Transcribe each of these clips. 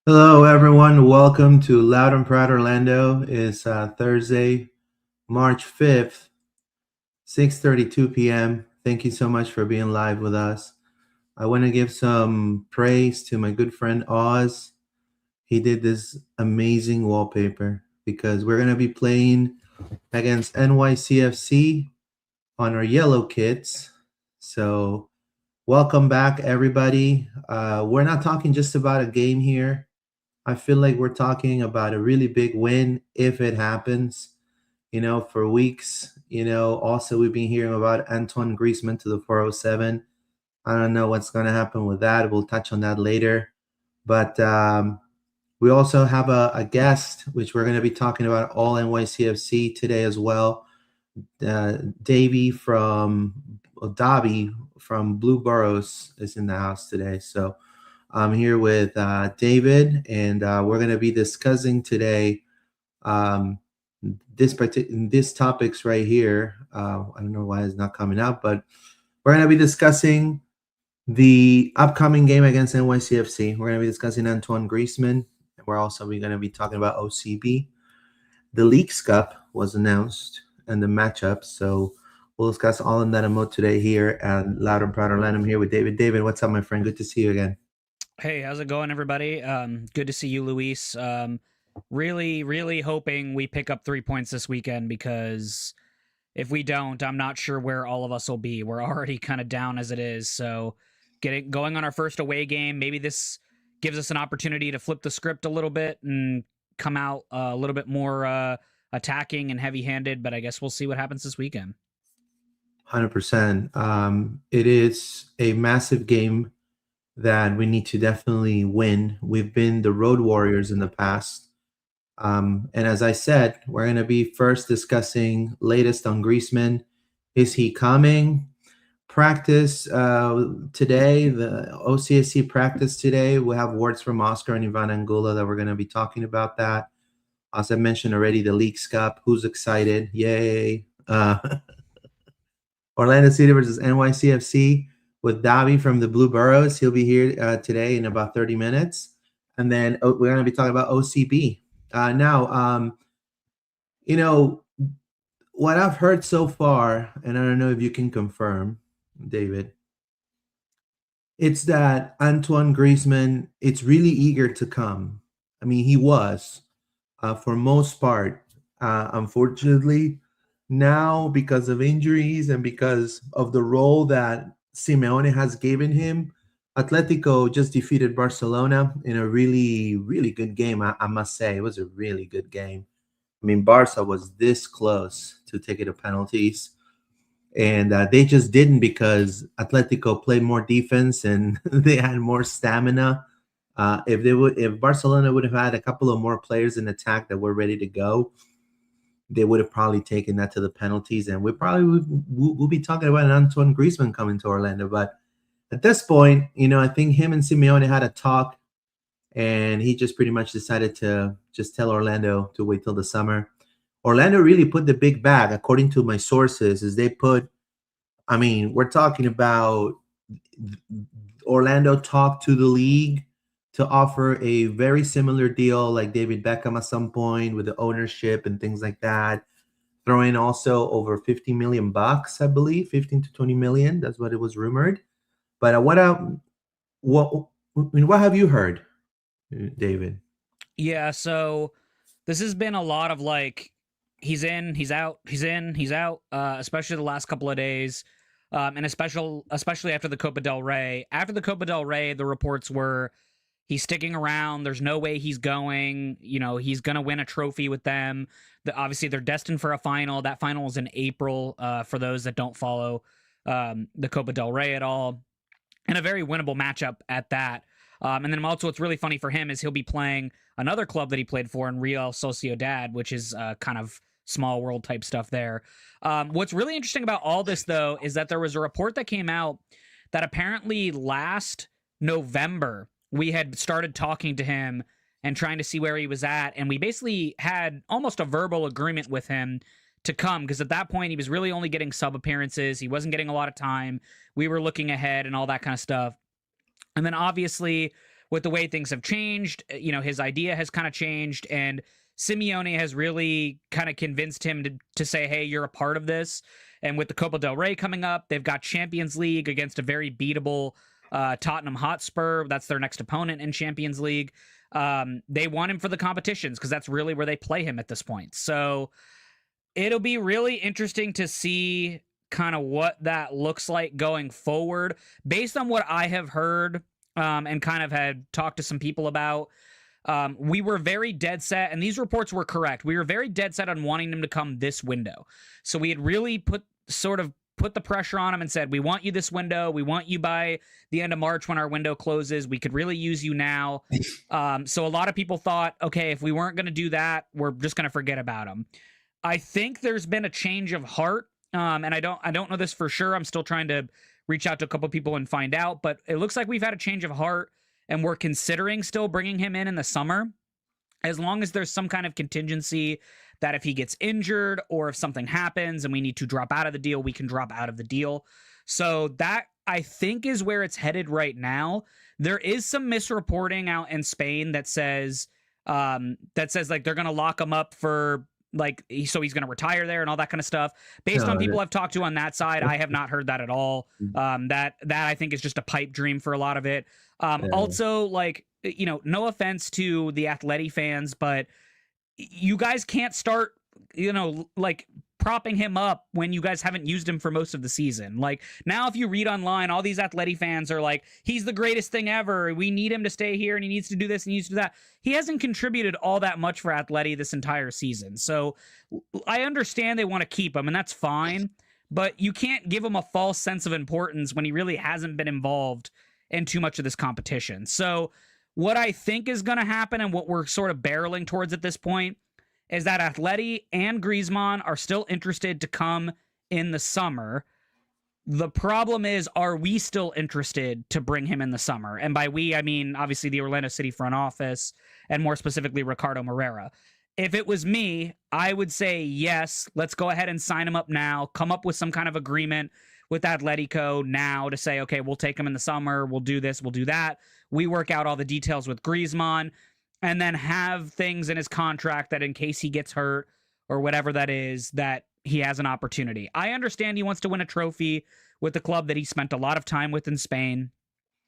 Hello, everyone. Welcome to Loud and Proud Orlando. It's Thursday, March 5th, 6:32 p.m. Thank you so much for being live with us. I want to give some praise to my good friend Oz. He did this amazing wallpaper because we're going to be playing against NYCFC on our yellow kits. So, welcome back, everybody. We're not talking just about a game here. I feel like we're talking about a really big win if it happens. For weeks. Also we've been hearing about Antoine Griezmann to the 407. I don't know what's going to happen with that. We'll touch on that later. But we also have a guest, which we're going to be talking about all NYCFC today as well. Davi from Davi from Blue Boroughs is in the house today. So I'm here with David, and we're going to be discussing today this topics right here. I don't know why it's not coming up, but we're going to be discussing the upcoming game against NYCFC. We're going to be discussing Antoine Griezmann, and we're also going to be talking about OCB. The Leagues Cup was announced and the matchup, so we'll discuss all in that mode today here at Loud and Proud Orlando. I'm here with David. David, what's up, my friend? Good to see you again. Hey, how's it going, everybody? Good to see you, Luis. Really hoping we pick up 3 points this weekend because if we don't, I'm not sure where all of us will be. We're already kind of down as it is. So, going on our first away game, maybe this gives us an opportunity to flip the script a little bit and come out a little bit more attacking and heavy-handed. But I guess we'll see what happens this weekend. 100%. It is a massive game that we need to definitely win. We've been the road warriors in the past. And as I said, we're going to be first discussing latest on Griezmann. Is he coming? Practice today, the OCSC practice today. We have words from Oscar and Iván Angulo that we're going to be talking about that. As I mentioned already, the Leagues Cup. Who's excited? Yay. Orlando City versus NYCFC with Davi from the Blue Boroughs. He'll be here today in about 30 minutes. And then we're going to be talking about OCB. Now, what I've heard so far, and I don't know if you can confirm, David, it's that Antoine Griezmann, it's really eager to come. I mean, he was for most part. Unfortunately, now because of injuries and because of the role that Simeone has given him, Atletico just defeated Barcelona in a really, really good game. I must say, it was a really good game. I mean, Barca was this close to taking the penalties, and they just didn't because Atletico played more defense and they had more stamina. If Barcelona would have had a couple of more players in attack that were ready to go, they would have probably taken that to the penalties, and we'll be talking about an Antoine Griezmann coming to Orlando. But at this point, I think him and Simeone had a talk, and he just pretty much decided to just tell Orlando to wait till the summer. Orlando really put the big bag, according to my sources, is they put, I mean, we're talking about Orlando talked to the league to offer a very similar deal like David Beckham at some point with the ownership and things like that. Throw in also over 50 million bucks, I believe, 15 to 20 million. That's what it was rumored. But what have you heard, David? Yeah, so this has been a lot of like he's in, he's out, he's in, he's out, especially the last couple of days. And especially after the Copa del Rey. After the Copa del Rey, the reports were he's sticking around. There's no way he's going. He's going to win a trophy with them. Obviously, they're destined for a final. That final is in April for those that don't follow the Copa del Rey at all. And a very winnable matchup at that. And then also what's really funny for him is he'll be playing another club that he played for in Real Sociedad, which is kind of small world type stuff there. What's really interesting about all this, though, is that there was a report that came out that apparently last November, we had started talking to him and trying to see where he was at. And we basically had almost a verbal agreement with him to come because at that point, he was really only getting sub appearances. He wasn't getting a lot of time. We were looking ahead and all that kind of stuff. And then obviously with the way things have changed, his idea has kind of changed, and Simeone has really kind of convinced him to say, hey, you're a part of this. And with the Copa del Rey coming up, they've got Champions League against a very beatable Tottenham Hotspur. That's their next opponent in Champions League. They want him for the competitions because that's really where they play him at this point. So it'll be really interesting to see kind of what that looks like going forward. Based on what I have heard and kind of had talked to some people about, we were very dead set, and these reports were correct. We were very dead set on wanting him to come this window. So we had really put the pressure on him and said, we want you this window. We want you by the end of March when our window closes. We could really use you now. So a lot of people thought, okay, if we weren't going to do that, we're just going to forget about him. I think there's been a change of heart. And I don't know this for sure. I'm still trying to reach out to a couple people and find out, but it looks like we've had a change of heart and we're considering still bringing him in the summer, as long as there's some kind of contingency that if he gets injured or if something happens and we need to drop out of the deal, we can drop out of the deal. So that, I think, is where it's headed right now. There is some misreporting out in Spain that says like they're going to lock him up for so he's going to retire there and all that kind of stuff. Based on people I've talked to on that side, I have not heard that at all. That I think is just a pipe dream for a lot of it. Also, no offense to the Atleti fans, but you guys can't start, propping him up when you guys haven't used him for most of the season. Like, now if you read online, all these Atleti fans are like, he's the greatest thing ever. We need him to stay here and he needs to do this and he needs to do that. He hasn't contributed all that much for Atleti this entire season. So I understand they want to keep him, and that's fine, but you can't give him a false sense of importance when he really hasn't been involved in too much of this competition. So what I think is going to happen, and what we're sort of barreling towards at this point, is that Atleti and Griezmann are still interested to come in the summer. The problem is, are we still interested to bring him in the summer? And by we, I mean, obviously, the Orlando City front office, and more specifically, Ricardo Moreira. If it was me, I would say, yes, let's go ahead and sign him up now, come up with some kind of agreement with Atletico now to say, okay, we'll take him in the summer, we'll do this, we'll do that. We work out all the details with Griezmann, and then have things in his contract that in case he gets hurt or whatever that is, that he has an opportunity. I understand he wants to win a trophy with the club that he spent a lot of time with in Spain.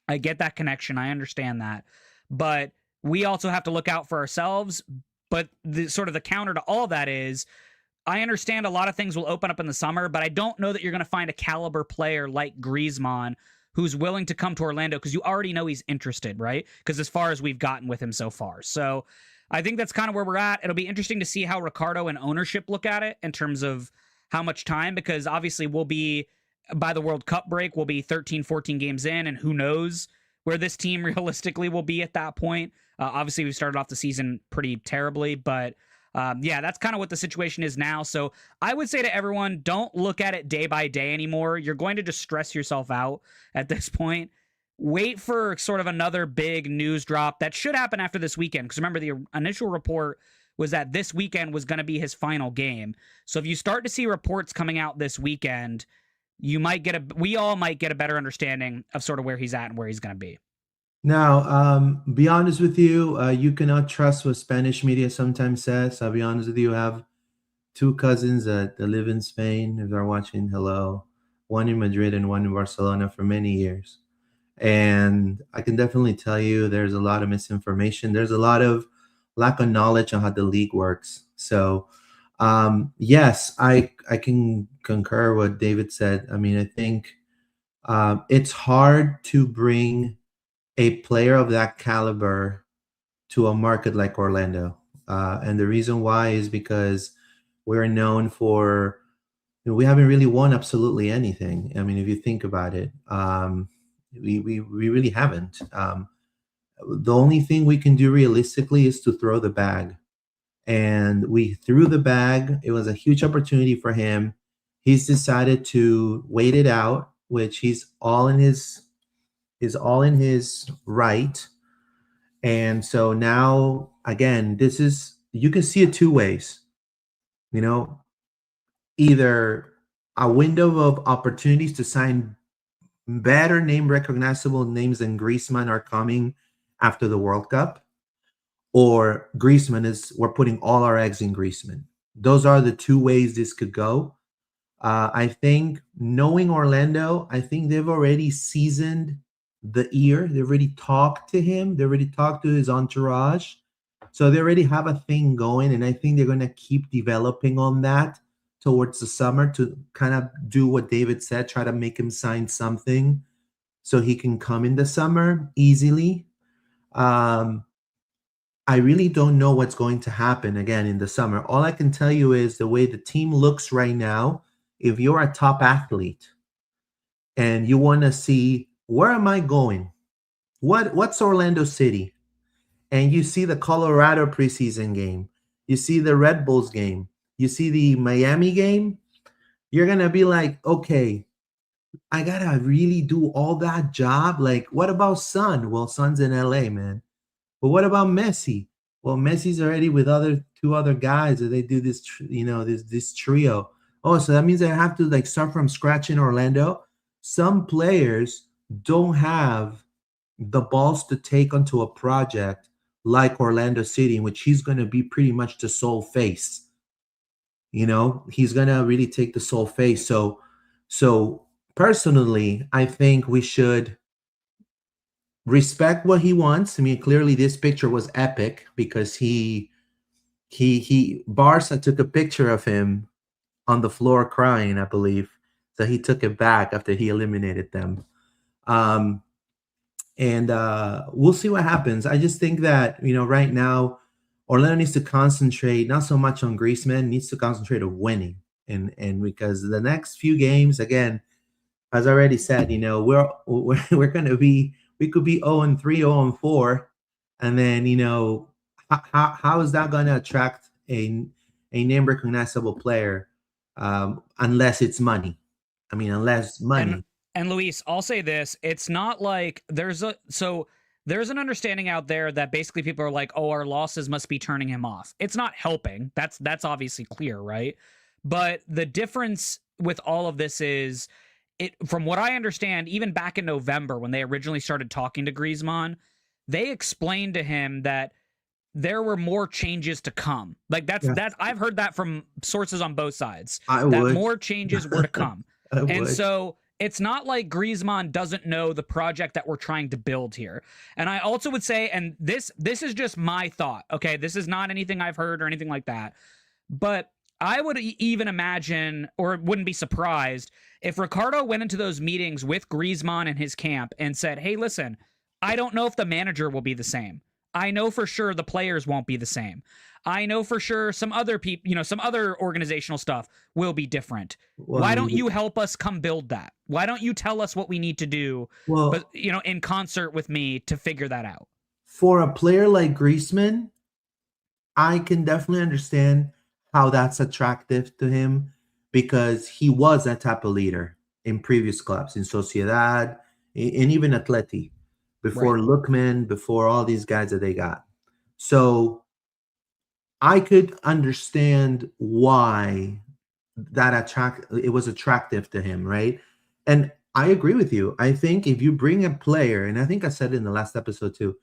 I get that connection. I understand that. But we also have to look out for ourselves. But the sort of the counter to all of that is, I understand a lot of things will open up in the summer, but I don't know that you're going to find a caliber player like Griezmann who's willing to come to Orlando, because you already know he's interested, right? Because as far as we've gotten with him so far. So I think that's kind of where we're at. It'll be interesting to see how Ricardo and ownership look at it in terms of how much time, because obviously we'll be, by the World Cup break, we'll be 13, 14 games in, and who knows where this team realistically will be at that point. Obviously, we started off the season pretty terribly, but yeah, that's kind of what the situation is now. So I would say to everyone, don't look at it day by day anymore. You're going to just stress yourself out at this point. Wait for sort of another big news drop that should happen after this weekend. Because remember, the initial report was that this weekend was going to be his final game. So if you start to see reports coming out this weekend, we all might get a better understanding of sort of where he's at and where he's going to be. Now, be honest with you, you cannot trust what Spanish media sometimes says. I'll be honest with you. I have two cousins that live in Spain. If they're watching, hello. One in Madrid and one in Barcelona for many years. And I can definitely tell you there's a lot of misinformation. There's a lot of lack of knowledge on how the league works. So, yes, I can concur what David said. I mean, I think it's hard to bring a player of that caliber to a market like Orlando. And the reason why is because we're known for, we haven't really won absolutely anything. I mean, if you think about it, we really haven't. The only thing we can do realistically is to throw the bag. And we threw the bag. It was a huge opportunity for him. He's decided to wait it out, which he's all in his right. And so now, again, you can see it two ways. Either a window of opportunities to sign better name recognizable names than Griezmann are coming after the World Cup, or we're putting all our eggs in Griezmann. Those are the two ways this could go. I think, knowing Orlando, I think they've already seasoned the ear. They've already talked to him. They already talked to his entourage. So they already have a thing going, and I think they're going to keep developing on that towards the summer to kind of do what David said, try to make him sign something so he can come in the summer easily. I really don't know what's going to happen again in the summer. All I can tell you is the way the team looks right now. If you're a top athlete and you want to see, where am I going? What's Orlando City? And you see the Colorado preseason game, you see the Red Bulls game, you see the Miami game, you're going to be like, okay, I got to really do all that job. Like, what about Son? Well, Son's in LA, man. But what about Messi? Well, Messi's already with two other guys, and they do this, this trio. Oh, so that means I have to like start from scratch in Orlando. Some players don't have the balls to take onto a project like Orlando City, in which he's going to be pretty much the sole face. He's going to really take the sole face. So personally, I think we should respect what he wants. I mean, clearly this picture was epic because Barca took a picture of him on the floor crying, I believe. So he took it back after he eliminated them. And we'll see what happens. I just think that, right now, Orlando needs to concentrate not so much on Griezmann, needs to concentrate on winning. And because the next few games, again, as I already said, we're going to be, we could be 0-3, 0-4. And then, how is that going to attract a name recognizable player unless it's money? I mean, unless money. And Luis, I'll say this. It's not like there's an understanding out there that basically people are like, oh, our losses must be turning him off. It's not helping. That's obviously clear, right? But the difference with all of this is, from what I understand, even back in November when they originally started talking to Griezmann, they explained to him that there were more changes to come. Like that's I've heard that from sources on both sides. More changes were to come. And so it's not like Griezmann doesn't know the project that we're trying to build here. And I also would say, and this is just my thought, okay? This is not anything I've heard or anything like that. But I would even imagine, or wouldn't be surprised, if Ricardo went into those meetings with Griezmann and his camp and said, hey, listen, I don't know if the manager will be the same. I know for sure the players won't be the same. I know for sure some other people, some other organizational stuff will be different. Well, why don't you help us come build that? Why don't you tell us what we need to do, but in concert with me to figure that out? For a player like Griezmann, I can definitely understand how that's attractive to him because he was that type of leader in previous clubs, in Sociedad, and even Atleti, before Lookman, before all these guys that they got. So I could understand why it was attractive to him, right? And I agree with you. I think if you bring a player, and I think I said it in the last episode too,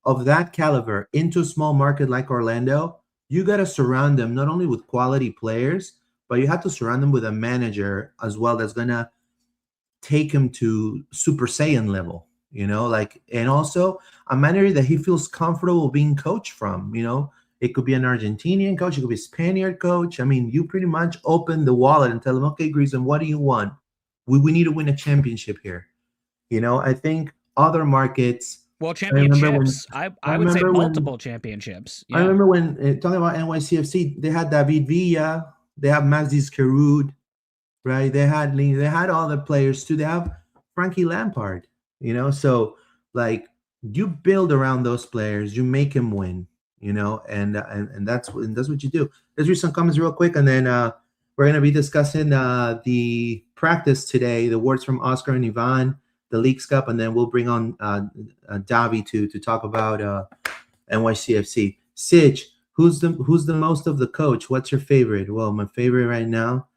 of that caliber into a small market like Orlando, you got to surround them not only with quality players, but you have to surround them with a manager as well that's going to take him to Super Saiyan level, and also a manager that he feels comfortable being coached from, It could be an Argentinian coach. It could be a Spaniard coach. I mean, you pretty much open the wallet and tell them, okay, Griezmann, what do you want? We need to win a championship here. I think other markets. Well, championships. I would say multiple championships. Yeah. I remember when talking about NYCFC, they had David Villa, they have Mazis Karud, right? They had all the players too. They have Frankie Lampard, So like you build around those players, you make them win. And that's what you do. Let's read some comments real quick, and then we're going to be discussing the practice today, the words from Oscar and Iván, the Leagues Cup, and then we'll bring on Davi to talk about NYCFC. Sitch, who's the most of the coach? What's your favorite? Well, my favorite right now,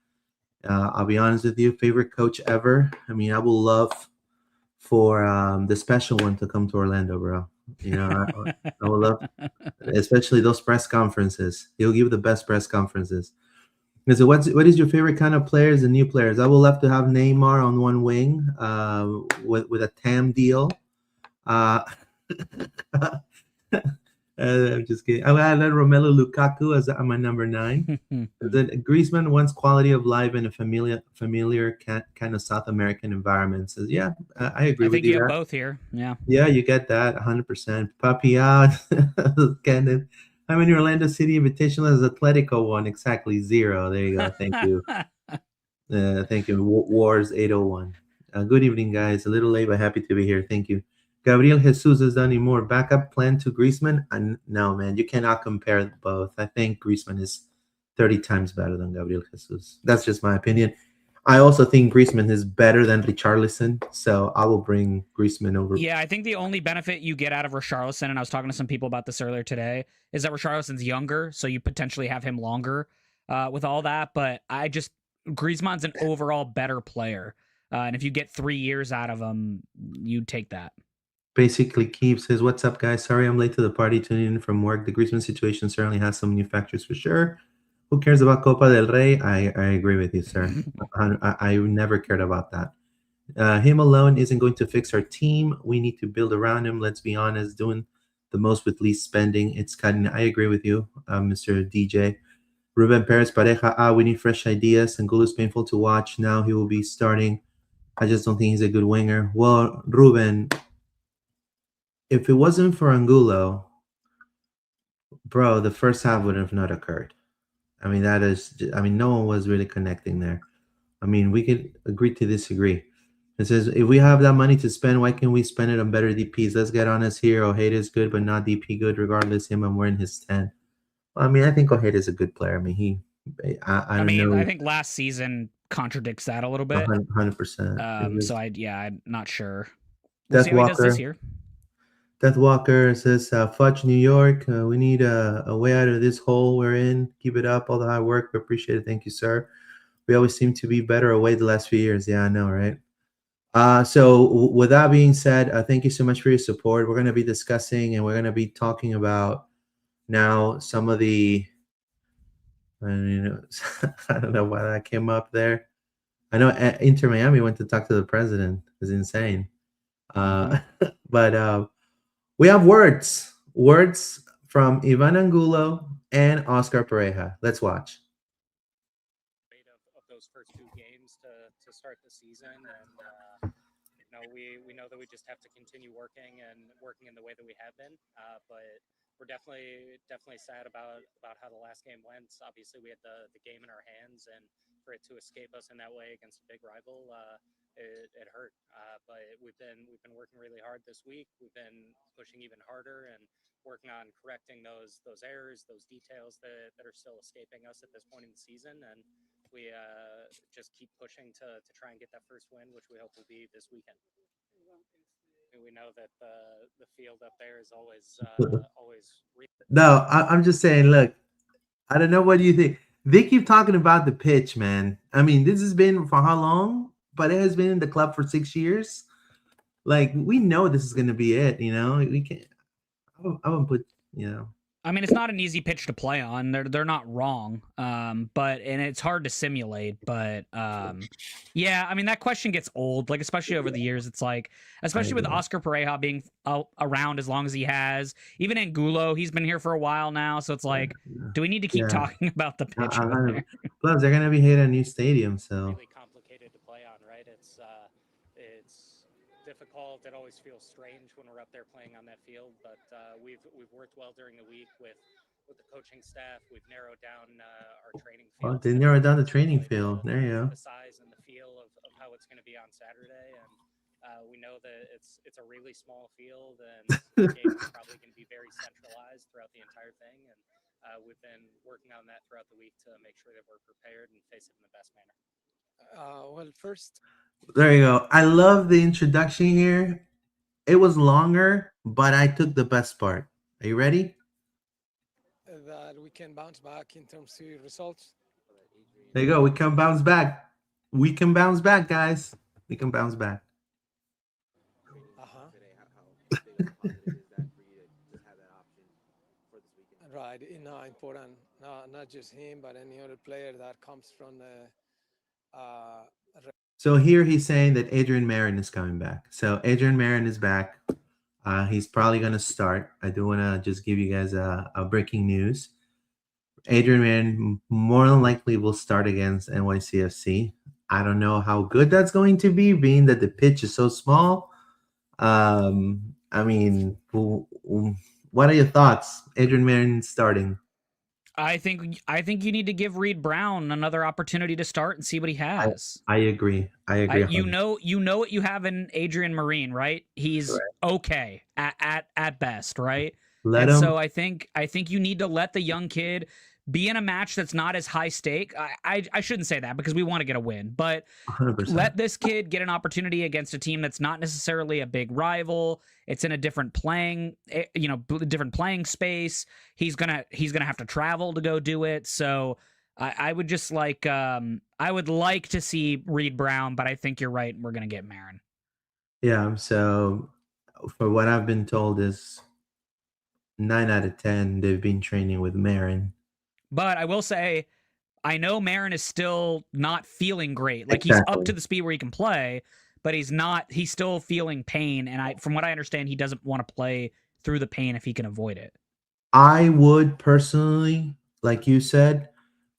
I'll be honest with you, favorite coach ever. I mean, I would love for the special one to come to Orlando, bro. You know, I would love, especially those press conferences. He'll give the best press conferences. And so, what is your favorite kind of players and new players? I would love to have Neymar on one wing, with a TAM deal. Uh, I'm just kidding. I would add Romelu Lukaku as my number 9. The Griezmann wants quality of life in a familiar kind of South American environment. Says, yeah, I agree I with think you you have there. both here. Yeah. Yeah, you get that 100%. Papiat, Kenneth. How many Orlando City Invitational has Atletico won? Exactly 0. There you go. Thank you. Thank you. Wars 801. Good evening, guys. A little late, but happy to be here. Thank you. Gabriel Jesus has done any more backup plan to Griezmann? No, man, you cannot compare both. I think Griezmann is 30 times better than Gabriel Jesus. That's just my opinion. I also think Griezmann is better than Richarlison, so I will bring Griezmann over. Yeah, I think the only benefit you get out of Richarlison, and I was talking to some people about this earlier today, is that Richarlison's younger, so you potentially have him longer with all that. But Griezmann's an overall better player. And if you get 3 years out of him, you'd take that. Basically, Keith says, "What's up, guys? Sorry I'm late to the party, tuning in from work. The Griezmann situation certainly has some new factors for sure. Who cares about Copa del Rey? I agree with you, sir. I never cared about that. Him alone isn't going to fix our team. We need to build around him. Let's be honest, doing the most with least spending. It's cutting. I agree with you, Mr. DJ. Ruben Perez Pareja. We need fresh ideas. Angulo's painful to watch. Now he will be starting. I just don't think he's a good winger. Well, Ruben, if it wasn't for Angulo, bro, the first half would have not occurred. I mean, no one was really connecting there. I mean, we could agree to disagree. It says, if we have that money to spend, why can't we spend it on better DPs? Let's get honest here. Ojeda is good, but not DP good. Regardless, I'm wearing his 10. Well, I mean, I think Ojeda is a good player. I mean, I don't know. I think last season contradicts that a little bit. 100%. So I'm not sure. We'll Death see how he Walker. does this year. Death Walker says, Fudge, New York. We need a way out of this hole we're in. Keep it up. All the hard work. We appreciate it. Thank you, sir. We always seem to be better away the last few years. Yeah, I know, right? So with that being said, thank you so much for your support. We're going to be discussing and we're going to be talking about now some of the, I don't know why that came up there. I know Inter Miami went to talk to the president. It's insane. But we have words from Iván Angulo and Oscar Pareja. Let's watch. Of those first 2 games to start the season, and we know that we just have to continue working in the way that we have been. But we're definitely sad about how the last game went. Obviously, we had the game in our hands, and for it to escape us in that way against a big rival, it hurt. But we've been working really hard this week. We've been pushing even harder and working on correcting those errors, those details that are still escaping us at this point in the season, and we just keep pushing to try and get that first win, which we hope will be this weekend. We know that the field up there is always No, I'm just saying, look, I don't know, what do you think? They keep talking about the pitch, man. I mean, this has been for how long? But it has been in the club for 6 years. Like, we know this is going to be it, we can't. I wouldn't put, I mean, it's not an easy pitch to play on. They're not wrong, and it's hard to simulate. But yeah, I mean, that question gets old, like especially over the years. It's like, especially with Oscar Pareja being around as long as he has. Even Angulo, he's been here for a while now, so it's like, do we need to keep talking about the pitch? Plus, they're gonna be hitting a new stadium, so really complicated to play on, right? It's difficult. It always feels strange when we're up there playing on that field, but we've worked well during the week with the coaching staff. We've narrowed down our training field. Oh, they narrowed down the training field. There you go. The size and the feel of how it's going to be on Saturday, and we know that it's a really small field, and the game is probably going to be very centralized throughout the entire thing, and we've been working on that throughout the week to make sure that we're prepared and face it in the best manner. Well, first, there you go. I love the introduction here. It was longer, but I took the best part. Are you ready? that we can bounce back in terms of results. There you go. We can bounce back. We can bounce back, guys. We can bounce back. side, important. Not just him, but any other player that comes from the. So here he's saying that Adrian Marin is coming back. So Adrian Marin is back. He's probably going to start. I do want to just give you guys a breaking news. Adrian Marin more than likely will start against NYCFC. I don't know how good that's going to be, being that the pitch is so small. I mean, what are your thoughts? Adrian Marin starting. I think you need to give Reed Brown another opportunity to start and see what he has. I agree. You know what you have in Adrian Marine, right? He's okay at best, right? Let him. So I think you need to let the young kid be in a match that's not as high stake. I shouldn't say that because we want to get a win, but 100%. Let this kid get an opportunity against a team that's not necessarily a big rival. It's in a different playing space. He's gonna have to travel to go do it. So I would just like I would like to see Reed Brown, but I think you're right. We're gonna get Marin. Yeah. So for what I've been told is 9 out of 10 they've been training with Marin. But I will say, I know Marin is still not feeling great. Like Exactly. He's up to the speed where he can play, but he's still feeling pain. And from what I understand, he doesn't want to play through the pain if he can avoid it. I would personally, like you said,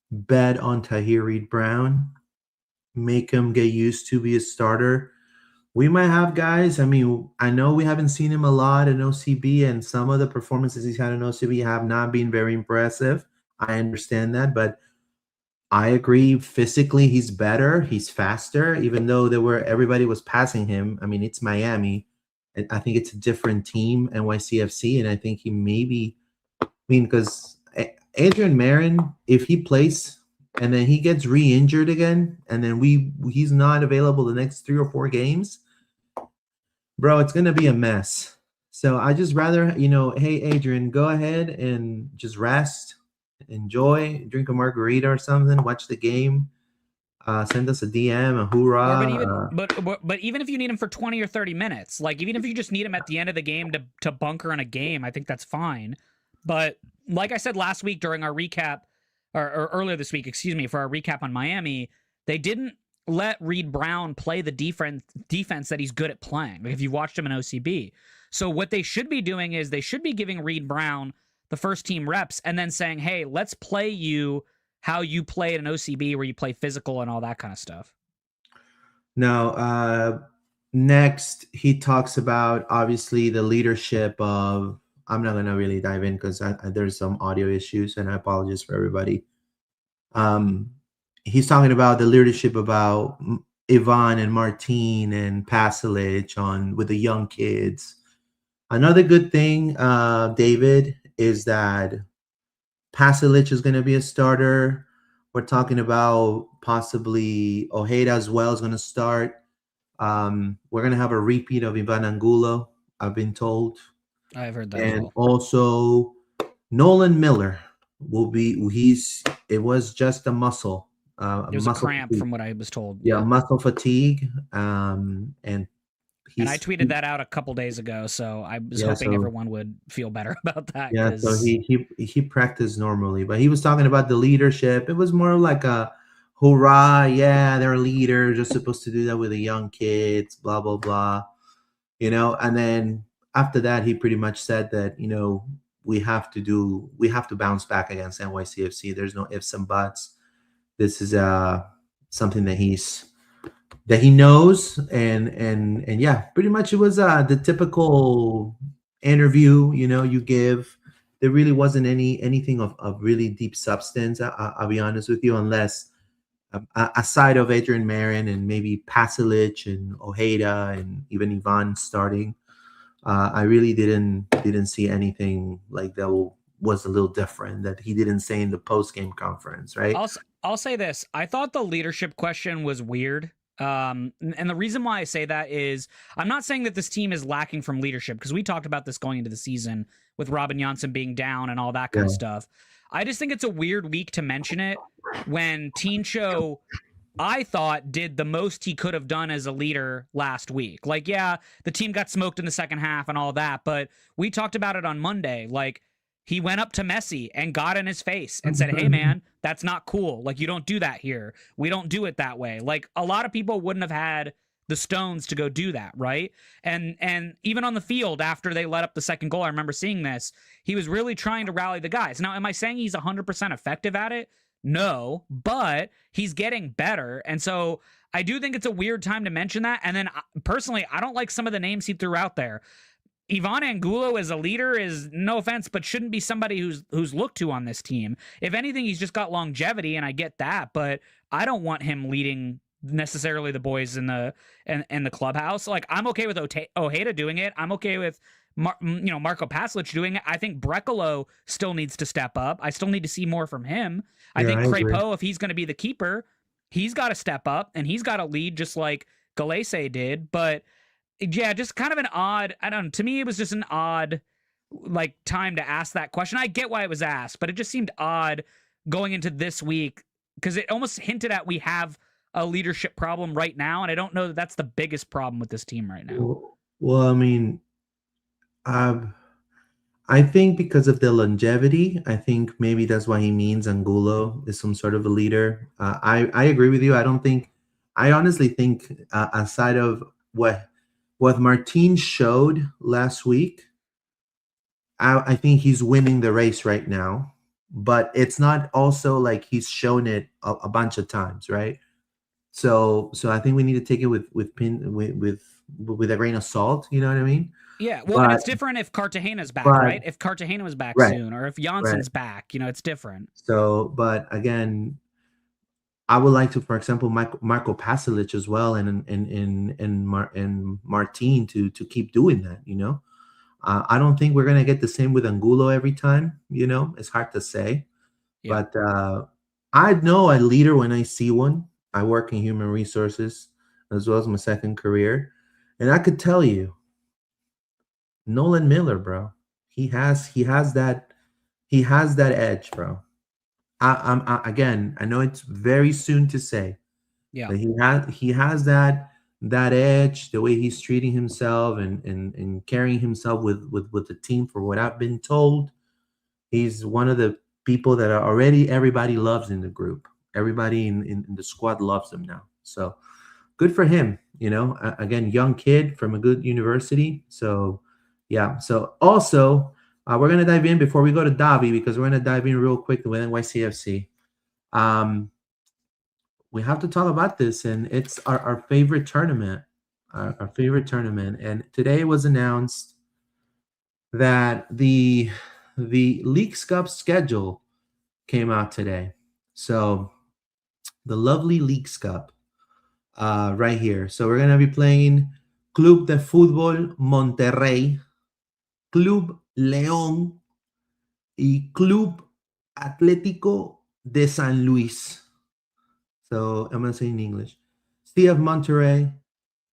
bet on Tahir Reed Brown, make him get used to be a starter. We might have guys. I mean, I know we haven't seen him a lot in OCB, and some of the performances he's had in OCB have not been very impressive. I understand that, but I agree. Physically, he's better. He's faster, even though everybody was passing him. I mean, it's Miami. I think it's a different team, NYCFC, and I think he maybe. I mean, because Adrian Marin, if he plays and then he gets re-injured again, and then he's not available the next 3 or 4 games, bro, it's gonna be a mess. So I just rather, hey Adrian, go ahead and just rest. Enjoy, drink a margarita or something, watch the game, send us a DM, a hoorah. But even if you need him for 20 or 30 minutes, like even if you just need him at the end of the game to bunker in a game, I think that's fine. But like I said last week during our recap, or earlier this week, excuse me, for our recap on Miami, they didn't let Reed Brown play the defense that he's good at playing. Like if you watched him in OCB. So what they should be doing is they should be giving Reed Brown the first team reps and then saying, hey, let's play you how you play in an OCB where you play physical and all that kind of stuff. Now, next he talks about obviously the leadership of, I'm not going to really dive in because there's some audio issues and I apologize for everybody. He's talking about the leadership about Iván and Martín and Pasalic with the young kids. Another good thing, David, is that Pasalic is going to be a starter. We're talking about possibly Ojeda as well is going to start. We're going to have a repeat of Iván Angulo, I've been told. I've heard that and as well. Also Nolan Miller will be. It was just a muscle. It was a cramp fatigue. From what I was told. Yeah, muscle fatigue. And I tweeted that out a couple days ago, so I was hoping everyone would feel better about that. Yeah, so he practiced normally, but he was talking about the leadership. It was more like a hoorah, yeah, they're leaders, just supposed to do that with the young kids, blah blah blah, And then after that, he pretty much said that we have to bounce back against NYCFC. There's no ifs and buts. This is something that he knows, and yeah, pretty much it was the typical interview you give. There really wasn't anything of really deep substance. I'll be honest with you, unless aside of Adrian Marin and maybe Pasalic and Ojeda and even Iván starting, I really didn't see anything like that was a little different that he didn't say in the post-game conference, right? I'll say this. I thought the leadership question was weird. And the reason why I say that is I'm not saying that this team is lacking from leadership, because we talked about this going into the season with Robin Janssen being down and all that kind of stuff. I just think it's a weird week to mention it when Tincho, I thought, did the most he could have done as a leader last week. Like, yeah, the team got smoked in the second half and all that, but we talked about it on Monday. Like, he went up to Messi and got in his face and said, hey, man, that's not cool. Like, you don't do that here. We don't do it that way. Like, a lot of people wouldn't have had the stones to go do that, right? And even on the field after they let up the second goal, I remember seeing this, he was really trying to rally the guys. Now, am I saying he's 100% effective at it? No, but he's getting better. And so I do think it's a weird time to mention that. And then personally, I don't like some of the names he threw out there. Iván Angulo as a leader is, no offense, but shouldn't be somebody who's looked to on this team. If anything, he's just got longevity, and I get that, but I don't want him leading necessarily the boys in the clubhouse. Like, I'm okay with Ojeda doing it. I'm okay with Marco Paslic doing it. I think Brekalo still needs to step up. I still need to see more from him. I think Crepeau, if he's going to be the keeper, he's got to step up and he's got to lead just like Galese did. But yeah, just kind of an odd, I don't know, to me it was just an odd like time to ask that question. I get why it was asked, but it just seemed odd going into this week because it almost hinted at we have a leadership problem right now, and I don't know that that's the biggest problem with this team right now. Well, I mean, I think because of the longevity, I think maybe that's why he means Angulo is some sort of a leader. I agree with you. I honestly think aside of what Martin showed last week, I think he's winning the race right now. But it's not also like he's shown it a bunch of times, right? So I think we need to take it with a grain of salt. You know what I mean? Yeah. Well, and it's different if Cartagena's back, right? If Cartagena was back soon, or if Janssen's back, it's different. So, but again, I would like to, for example, Marco Pasalic as well, and Martin to keep doing that. I don't think we're gonna get the same with Angulo every time. It's hard to say, but I know a leader when I see one. I work in human resources as well as my second career, and I could tell you, Nolan Miller, bro, he has that edge, bro. I know it's very soon to say, but he has that edge, the way he's treating himself and carrying himself with the team. For what I've been told, he's one of the people that are already everybody loves in the group. Everybody in the squad loves him now. So good for him. Again, young kid from a good university. So yeah. So also, we're going to dive in before we go to Davi, because we're going to dive in real quick with NYCFC. We have to talk about this, and it's our favorite tournament, our favorite tournament. And today it was announced that the Leagues Cup schedule came out today. So the lovely Leagues Cup right here. So we're going to be playing Club de Fútbol Monterrey, Club León, y Club Atlético de San Luis. So I'm going to say in English. CF Monterrey,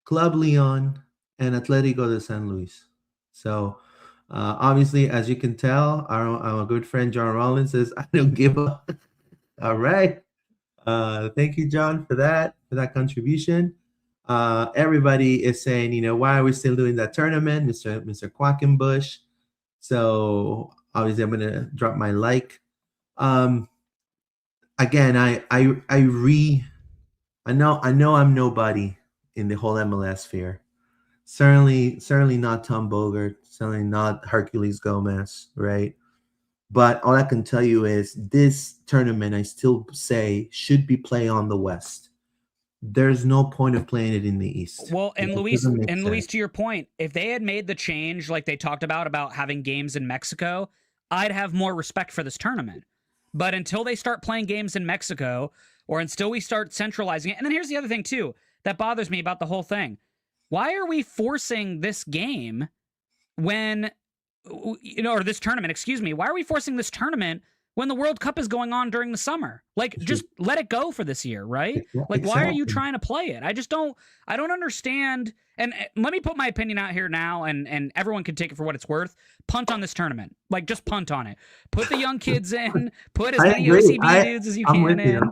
Club León, and Atlético de San Luis. So obviously, as you can tell, our good friend John Rollins says, I don't give up. All right. Thank you, John, for that contribution. Everybody is saying, why are we still doing that tournament, Mr. Quackenbush? So obviously, I'm gonna drop my like. Again, I know I'm nobody in the whole MLS sphere. Certainly not Tom Bogert. Certainly not Hercules Gomez, right? But all I can tell you is this tournament, I still say, should be played on the West. There's no point of playing it in the East. Well, and Luis, to your point, if they had made the change like they talked about having games in Mexico, I'd have more respect for this tournament. But until they start playing games in Mexico, or until we start centralizing it, and then here's the other thing too that bothers me about the whole thing. Why are we forcing this game when, or this tournament, excuse me, why are we forcing this tournament when the World Cup is going on during the summer? Like, just let it go for this year, right? Like, why are you trying to play it? I don't understand. And let me put my opinion out here now, and everyone can take it for what it's worth. Punt on this tournament. Like, just punt on it. Put the young kids in. Put as many OCB dudes as you can in.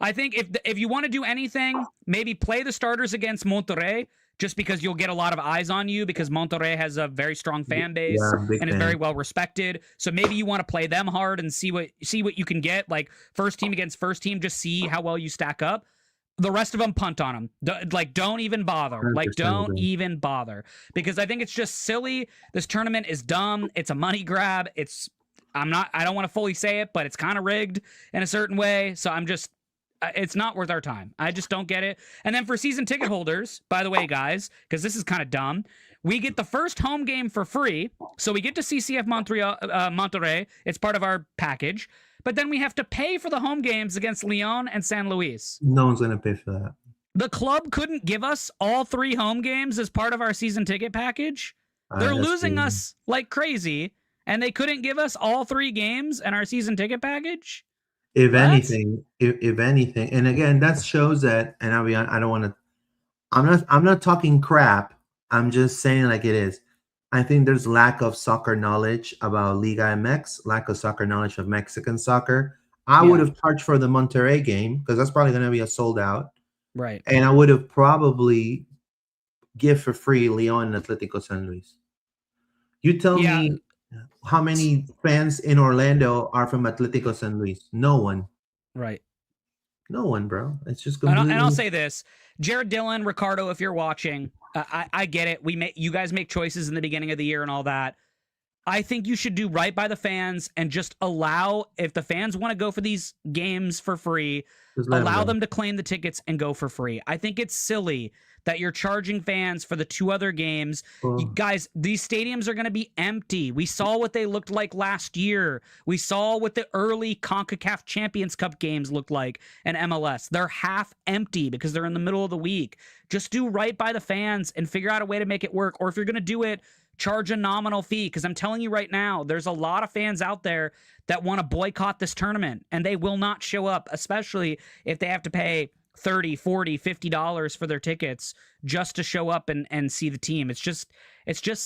I think if you want to do anything, maybe play the starters against Monterrey. just because you'll get a lot of eyes on you because Monterrey has a very strong fan base and is very well respected. So maybe you want to play them hard and see what you can get, like first team against first team, just see how well you stack up. The rest of them, punt on them. Don't even bother. Don't even bother. Because I think it's just silly. This tournament is dumb. It's a money grab. I don't want to fully say it, but it's kind of rigged in a certain way. So it's not worth our time. I just don't get it. And then for season ticket holders, by the way, guys, because this is kind of dumb, we get the first home game for free. So we get to see CF Monterrey. It's part of our package. But then we have to pay for the home games against Leon and San Luis. No one's going to pay for that. The club couldn't give us all 3 home games as part of our season ticket package. They're losing us like crazy, and they couldn't give us all 3 games in our season ticket package? If anything, and again, that shows that, and I'll be honest, I don't want to, I'm not talking crap. I'm just saying like it is. I think there's lack of soccer knowledge about Liga MX, lack of soccer knowledge of Mexican soccer. I would have charged for the Monterrey game because that's probably going to be a sold out. Right. And I would have probably give for free Leon and Atlético San Luis. You tell me how many fans in Orlando are from Atlético San Luis? No one. Right. No one, bro. It's just completely... And I'll say this. Jared Dillon, Ricardo, if you're watching, I get it. You guys make choices in the beginning of the year and all that. I think you should do right by the fans and just allow, if the fans want to go for these games for free, allow them to claim the tickets and go for free. I think it's silly that you're charging fans for the 2 other games. You guys, these stadiums are going to be empty. We saw what they looked like last year. We saw what the early CONCACAF Champions Cup games looked like in MLS. They're half empty because they're in the middle of the week. Just do right by the fans and figure out a way to make it work. Or if you're going to do it, charge a nominal fee, because I'm telling you right now, there's a lot of fans out there that want to boycott this tournament, and they will not show up, especially if they have to pay $30, $40, $50 for their tickets just to show up and see the team. It's just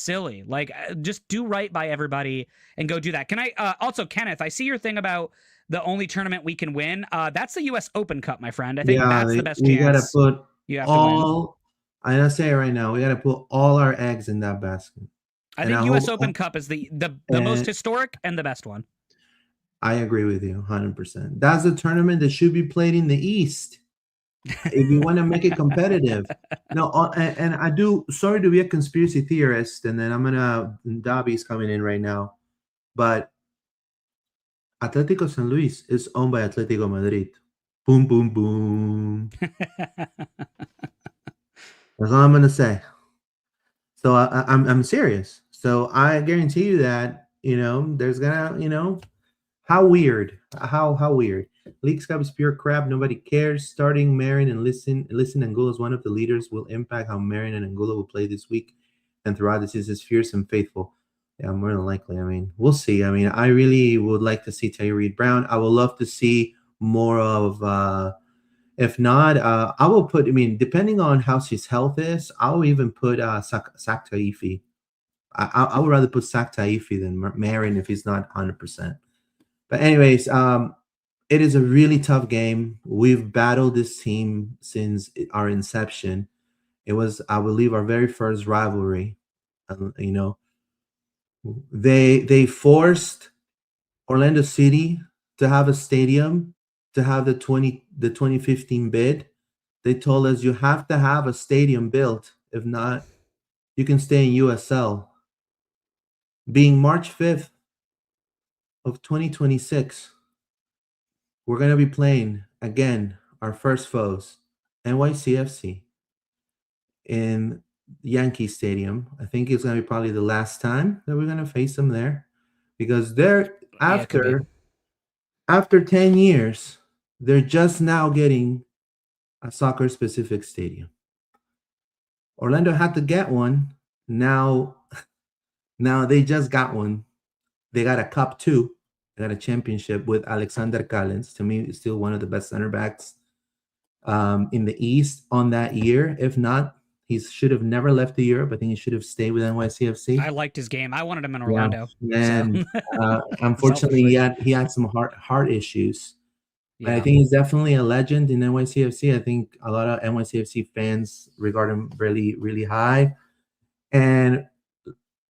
silly. Like, just do right by everybody and go do that. Can I also, Kenneth, I see your thing about the only tournament we can win. That's the US Open Cup, my friend. I think that's the best chance. You gotta put you have to win. I'm gonna say it right now. We gotta put all our eggs in that basket. I think US Open Cup is the most historic and the best one. I agree with you 100%. That's a tournament that should be played in the East if you want to make it competitive. No, and I do. Sorry to be a conspiracy theorist, and then Davi's coming in right now, but Atlético San Luis is owned by Atlético Madrid. Boom, boom, boom. That's all I'm gonna say. So I'm serious. So I guarantee you that, there's gonna, how weird. Leagues Cup is pure crap. Nobody cares. Starting Marin and Listen Angulo is one of the leaders will impact how Marin and Angulo will play this week and throughout the season is fierce and faithful. Yeah, more than likely. I mean, we'll see. I mean, I really would like to see Tyree Brown. I would love to see more of if not, I will put, depending on how his health is, I'll even put Sak Taifi. I would rather put Sak Taifi than Marin if he's not 100%. But anyways, it is a really tough game. We've battled this team since our inception. It was, I believe, our very first rivalry. They forced Orlando City to have a stadium, to have the 2015 bid. They told us you have to have a stadium built. If not, you can stay in USL. Being March 5th of 2026, we're going to be playing again our first foes, NYCFC, in Yankee Stadium. I think it's going to be probably the last time that we're going to face them there, because they're after 10 years, they're just now getting a soccer-specific stadium. Orlando had to get one. Now they just got one. They got a cup too. They got a championship with Alexander Callens. To me, it's still one of the best center backs in the East on that year. If not, he should have never left the Europe. I think he should have stayed with NYCFC. I liked his game. I wanted him in Orlando. Yeah. And unfortunately, he had some heart issues. I Yeah. think he's definitely a legend in NYCFC. I think a lot of NYCFC fans regard him really, really high. And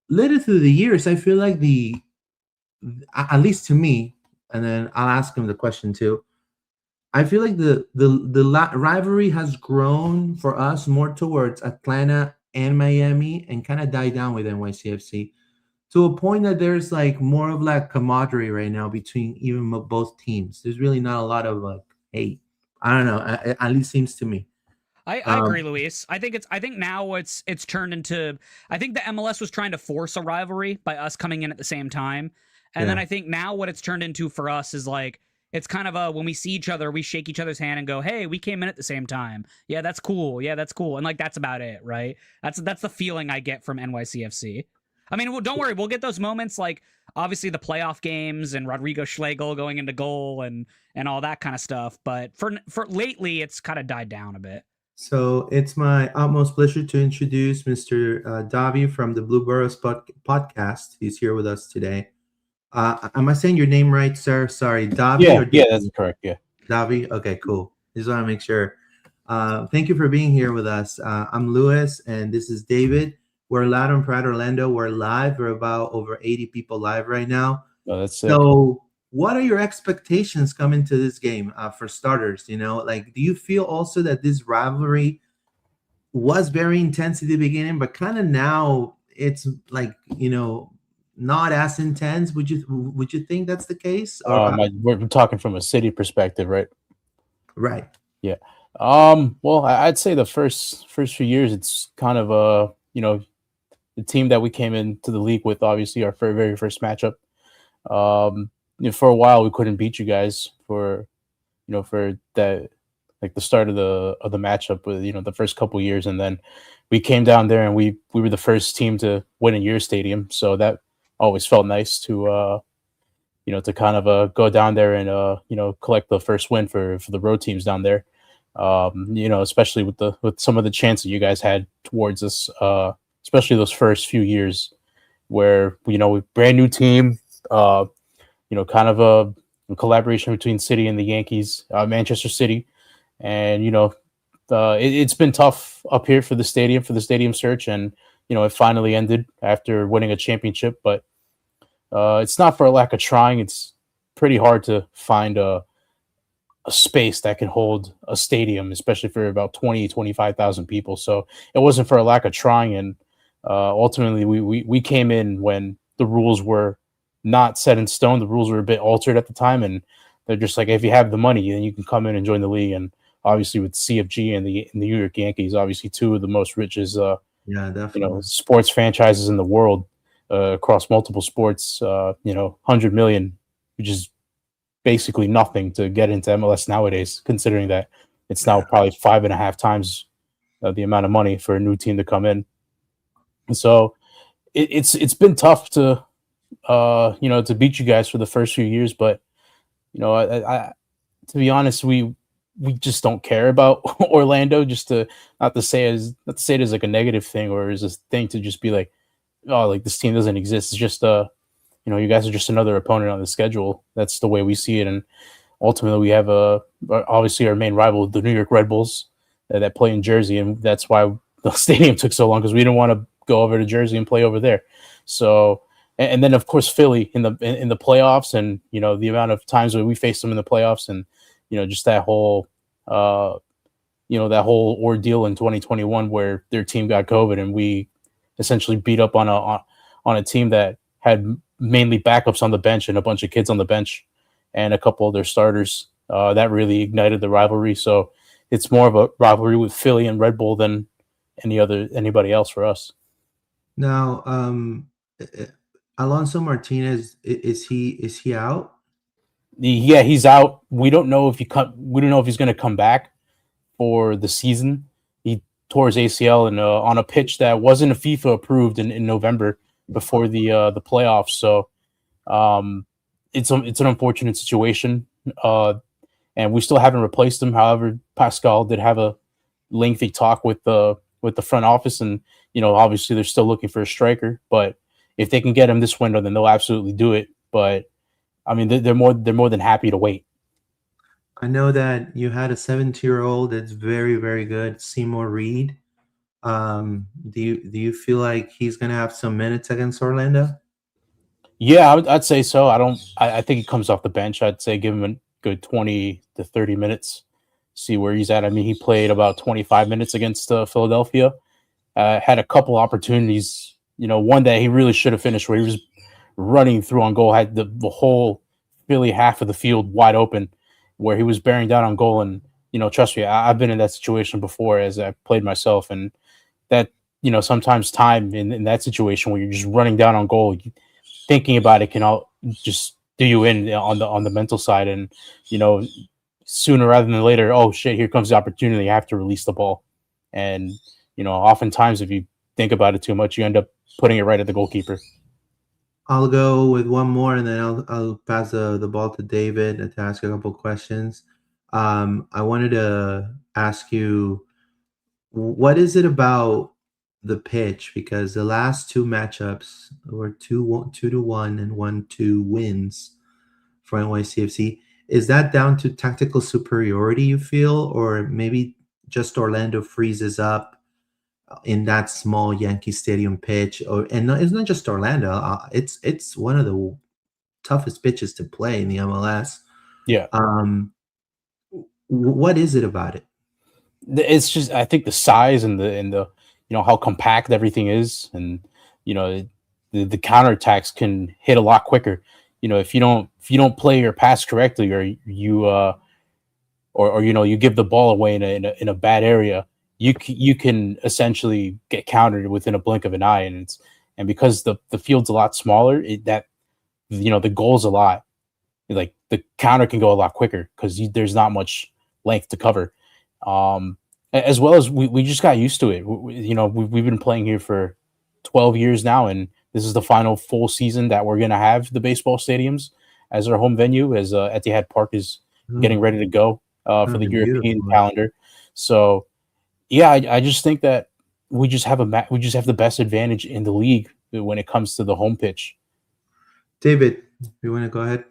later through the years, I feel like at least to me, and then I'll ask him the question too. I feel like the rivalry has grown for us more towards Atlanta and Miami, and kind of died down with NYCFC to a point that there's like more of like camaraderie right now between even both teams. There's really not a lot of like hate. I don't know. At least seems to me. I agree, Luis. I think now it's turned into, I think the MLS was trying to force a rivalry by us coming in at the same time. And then Yeah. I think now what it's turned into for us is like, it's kind of a, when we see each other, we shake each other's hand and go, "Hey, we came in at the same time. Yeah, that's cool. Yeah, that's cool." And like that's about it, right? That's the feeling I get from NYCFC. I mean, well, don't worry, we'll get those moments like obviously the playoff games and Rodrigo Schlegel going into goal and all that kind of stuff. But for lately, it's kind of died down a bit. So it's my utmost pleasure to introduce Mr. Davi from the Blue Boroughs Podcast. He's here with us today. Am I saying your name right, sir? Sorry, Davi. Yeah, or yeah, that's correct. Yeah. Davi. Okay, cool. Just want to make sure. Thank you for being here with us. I'm Louis, and this is David. We're Loud and Proud Orlando. We're live. We're about over 80 people live right now. Oh, that's sick. So, what are your expectations coming to this game? For starters, like, do you feel also that this rivalry was very intense at the beginning, but kind of now it's like not as intense? Would you think that's the case? Or We're talking from a city perspective, right? right? Yeah. Well, I'd say the first few years, it's kind of the team that we came into the league with. Obviously, our very first matchup. For a while, we couldn't beat you guys for that, like the start of the matchup with the first couple years, and then we came down there and we were the first team to win in your stadium. So that always felt nice to to kind of go down there and collect the first win for the road teams down there. Especially with some of the chance that you guys had towards us, especially those first few years where we brand new team, kind of a collaboration between City and the Yankees, Manchester City, and it's been tough up here for the stadium search, and it finally ended after winning a championship, but it's not for a lack of trying. It's pretty hard to find a space that can hold a stadium, especially for about 25,000 people. So it wasn't for a lack of trying. And ultimately we came in when the rules were not set in stone. The rules were a bit altered at the time. And they're just like, if you have the money, then you can come in and join the league. And obviously with CFG and the New York Yankees, obviously two of the most richest, Definitely. sports franchises in the world, across multiple sports, 100 million, which is basically nothing to get into MLS nowadays, considering that it's now probably 5.5 times the amount of money for a new team to come in. And so it's been tough to to beat you guys for the first few years, but I to be honest, we just don't care about Orlando. Just to not to say it as like a negative thing or as a thing to just be like, oh, like this team doesn't exist. It's just you guys are just another opponent on the schedule. That's the way we see it. And ultimately, we have obviously our main rival, the New York Red Bulls, that play in Jersey, and that's why the stadium took so long, because we didn't want to go over to Jersey and play over there. So, and then of course Philly in the playoffs, and the amount of times that we faced them in the playoffs, and just that whole that whole ordeal in 2021 where their team got COVID and we essentially beat up on a team that had mainly backups on the bench and a bunch of kids on the bench and a couple of their starters. That really ignited the rivalry. So it's more of a rivalry with Philly and Red Bull than anybody else for us. Now, Alonso Martinez, is he out? Yeah, he's out. We don't know if we don't know if he's going to come back for the season. He tore his ACL on a pitch that wasn't a FIFA approved in November before the playoffs. So it's an unfortunate situation, and we still haven't replaced him. However, Pascal did have a lengthy talk with the front office, and obviously they're still looking for a striker. But if they can get him this window, then they'll absolutely do it. But I mean, they're more than happy to wait. I know that you had a 17-year-old that's very, very good, Seymour Reed. Do you feel like he's gonna have some minutes against Orlando? Yeah, I'd say so. I think he comes off the bench. I'd say give him a good 20 to 30 minutes, see where he's at. I mean, he played about 25 minutes against Philadelphia. Had a couple opportunities. One that he really should have finished, where he was running through on goal, had the whole Philly half of the field wide open, where he was bearing down on goal. And trust me, I've been in that situation before as I played myself, and that sometimes time in that situation where you're just running down on goal, thinking about it can all just do you in on the mental side. And sooner rather than later, oh shit, here comes the opportunity. You have to release the ball, and oftentimes if you think about it too much, you end up putting it right at the goalkeeper. I'll go with one more, and then I'll pass the ball to David to ask a couple questions. I wanted to ask you, what is it about the pitch? Because the last two matchups were 2-1 and 1-2 wins for NYCFC. Is that down to tactical superiority, you feel, or maybe just Orlando freezes up in that small Yankee Stadium pitch? It's not just Orlando. It's one of the toughest pitches to play in the MLS. Yeah. What is it about it? It's just, I think the size and the how compact everything is, and the counterattacks can hit a lot quicker. If you don't play your pass correctly, or you you give the ball away in a bad area, you can essentially get countered within a blink of an eye. And because the field's a lot smaller, the goal's a lot, like the counter can go a lot quicker because there's not much length to cover. As well as we just got used to it. We've been playing here for 12 years now, and this is the final full season that we're going to have the baseball stadiums as our home venue, as Etihad Park is getting ready to go for the European calendar. So yeah, I just think that we just have the best advantage in the league when it comes to the home pitch. David, you want to go ahead?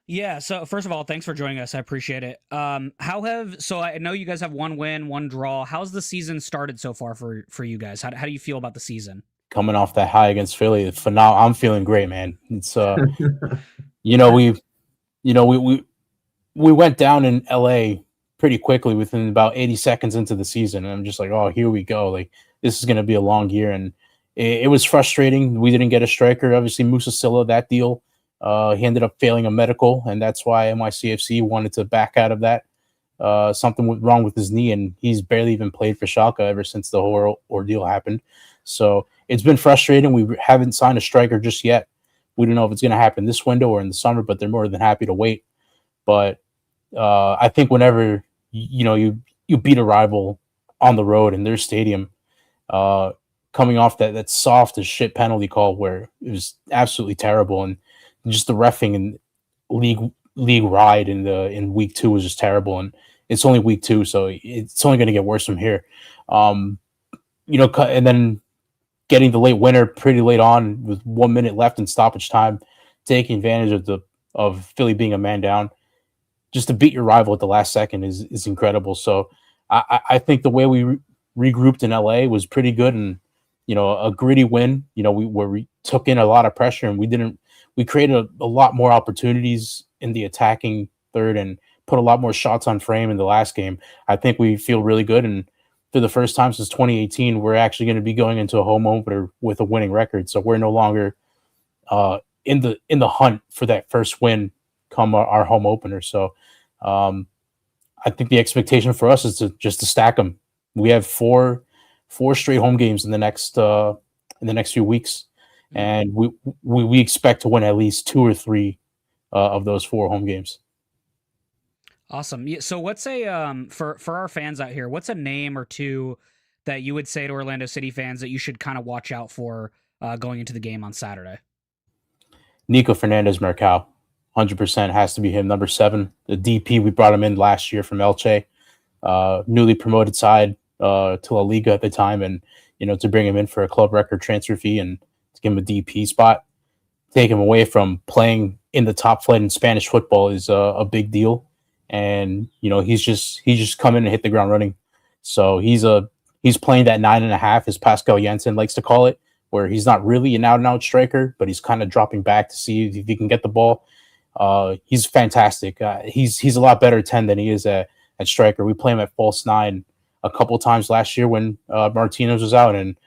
Yeah. So first of all, thanks for joining us. I appreciate it. So I know you guys have one win, one draw. How's the season started so far for you guys? How do you feel about the season? Coming off that high against Philly, I'm feeling great, man. It's we went down in LA pretty quickly within about 80 seconds into the season, and I'm just like, oh, here we go. Like, this is going to be a long year, and it was frustrating. We didn't get a striker. Obviously, Musa Silla, that deal, he ended up failing a medical, and that's why NYCFC wanted to back out of that. Something went wrong with his knee, and he's barely even played for Schalke ever since the whole ordeal happened. So it's been frustrating. We haven't signed a striker just yet. We don't know if it's going to happen this window or in the summer, but they're more than happy to wait. But I think whenever you beat a rival on the road in their stadium, coming off that soft as shit penalty call where it was absolutely terrible, and just the reffing and league ride in week 2 was just terrible, and it's only week 2, so it's only going to get worse from here. And then getting the late winner pretty late on with 1 minute left in stoppage time, taking advantage of Philly being a man down, just to beat your rival at the last second is incredible. So I think the way we regrouped in LA was pretty good, and a gritty win. We took in a lot of pressure, and we created a lot more opportunities in the attacking third and put a lot more shots on frame in the last game. I think we feel really good, and for the first time since 2018, we're actually going to be going into a home opener with a winning record. So we're no longer in the hunt for that first win come our home opener. So I think the expectation for us is to stack them. We have four straight home games in the next few weeks, and we expect to win at least 2 or 3 of those 4 home games. Awesome. Yeah, so what's for our fans out here, what's a name or two that you would say to Orlando City fans that you should kind of watch out for going into the game on Saturday? Nico Fernandez-Mercado, 100% has to be him. Number 7, the DP. We brought him in last year from Elche, newly promoted side to La Liga at the time, and to bring him in for a club record transfer fee and to give him a DP spot, take him away from playing in the top flight in Spanish football is a big deal. and he's just come in and hit the ground running. So he's playing that 9.5, as Pascal Janssen likes to call it, where he's not really an out-and-out striker, but he's kind of dropping back to see if he can get the ball. He's fantastic. He's a lot better at 10 than he is at striker. We play him at false 9 a couple times last year when Martinez was out, and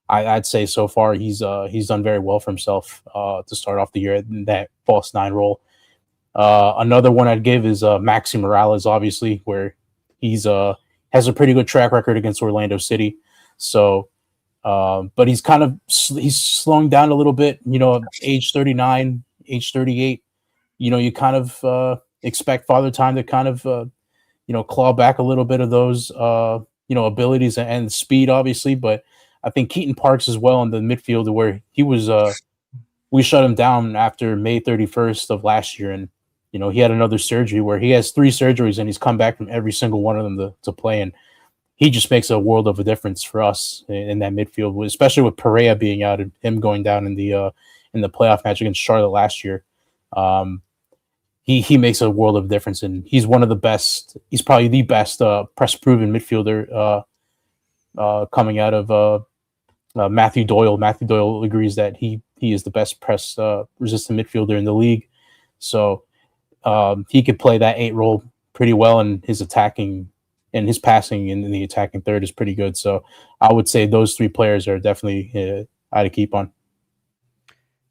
I'd say so far he's done very well for himself to start off the year in that false 9 role. Another one I'd give is Maxi Morales, obviously, where he's has a pretty good track record against Orlando City. So, but he's slowing down a little bit. Age 39, age 38. You kind of expect Father Time to kind of claw back a little bit of those abilities and speed, obviously. But I think Keaton Parks as well in the midfield, where he was we shut him down after May 31st of last year, and he had another surgery where he has 3 surgeries and he's come back from every single one of them to play, and he just makes a world of a difference for us in that midfield, especially with Pareja being out and him going down in the playoff match against Charlotte last year. He makes a world of difference, and he's one of the best. He's probably the best press proven midfielder coming out of Matthew Doyle. Matthew Doyle agrees that he is the best press resistant midfielder in the league. So he could play that 8 role pretty well, and his attacking and his passing in the attacking third is pretty good. So I would say those 3 players are definitely I'd keep on.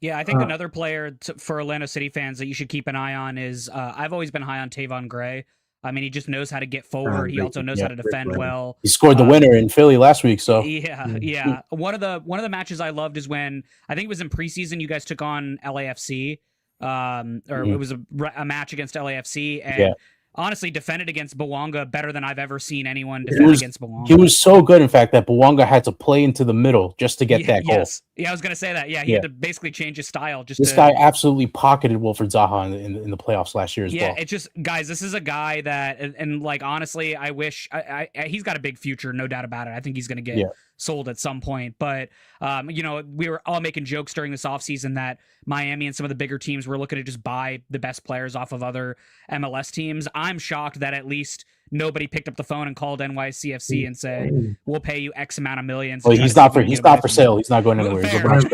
Yeah, I think another player for Orlando City fans that you should keep an eye on is I've always been high on Tavon Gray. I mean, he just knows how to get forward. He also knows how to defend well. He scored the winner in Philly last week. So yeah. One of the matches I loved is when I think it was in preseason. You guys took on LAFC, it was a match against LAFC, and honestly defended against Bouanga better than I've ever seen anyone defend against Bouanga. He was so good, in fact, that Bouanga had to play into the middle just to get that goal. Yes. Yeah, I was going to say that. Yeah, he had to basically change his style. This guy absolutely pocketed Wilfried Zaha in the playoffs last year as well. Yeah, it's just, guys, this is a guy that, and like, honestly, I wish, he's got a big future, no doubt about it. I think he's going to get sold at some point. But, we were all making jokes during this offseason that Miami and some of the bigger teams were looking to just buy the best players off of other MLS teams. I'm shocked that at least nobody picked up the phone and called NYCFC and said, "We'll pay you X amount of millions." Well, he's not for sale. He's not going anywhere. I'm surprised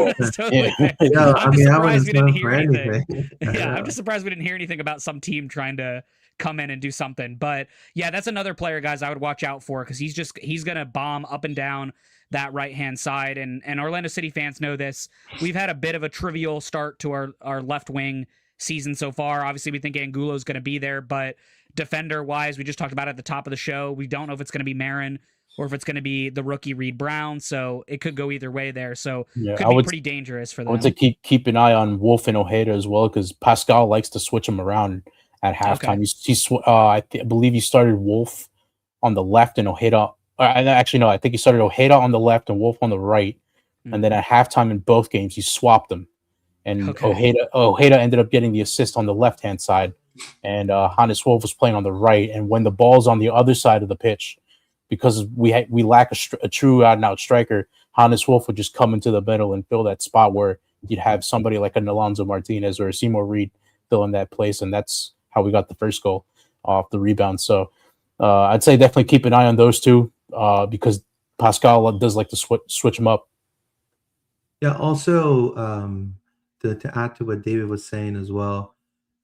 we didn't hear anything. I'm just surprised we didn't hear anything about some team trying to come in and do something. But yeah, that's another player, guys, I would watch out for, because he's gonna bomb up and down that right-hand side, and Orlando City fans know this. We've had a bit of a trivial start to our left wing season so far. Obviously, we think Angulo is going to be there, but defender-wise, we just talked about it at the top of the show. We don't know if it's going to be Marin or if it's going to be the rookie Reed Brown, so it could go either way there. So it could be pretty dangerous for them. I would say keep an eye on Wolf and Ojeda as well, because Pascal likes to switch them around at halftime. Okay. I believe he started Wolf on the left and Ojeda. Actually, no, I think he started Ojeda on the left and Wolf on the right. And then at halftime in both games, he swapped them. And Ojeda ended up getting the assist on the left-hand side. And Hannes Wolf was playing on the right. And when the ball's on the other side of the pitch, because we lack a true out-and-out striker, Hannes Wolf would just come into the middle and fill that spot where you'd have somebody like an Alonso Martinez or a Seymour Reed fill in that place. And that's how we got the first goal off the rebound. So I'd say definitely keep an eye on those two. Because Pascal does like to switch them up. Yeah, also to add to what David was saying as well,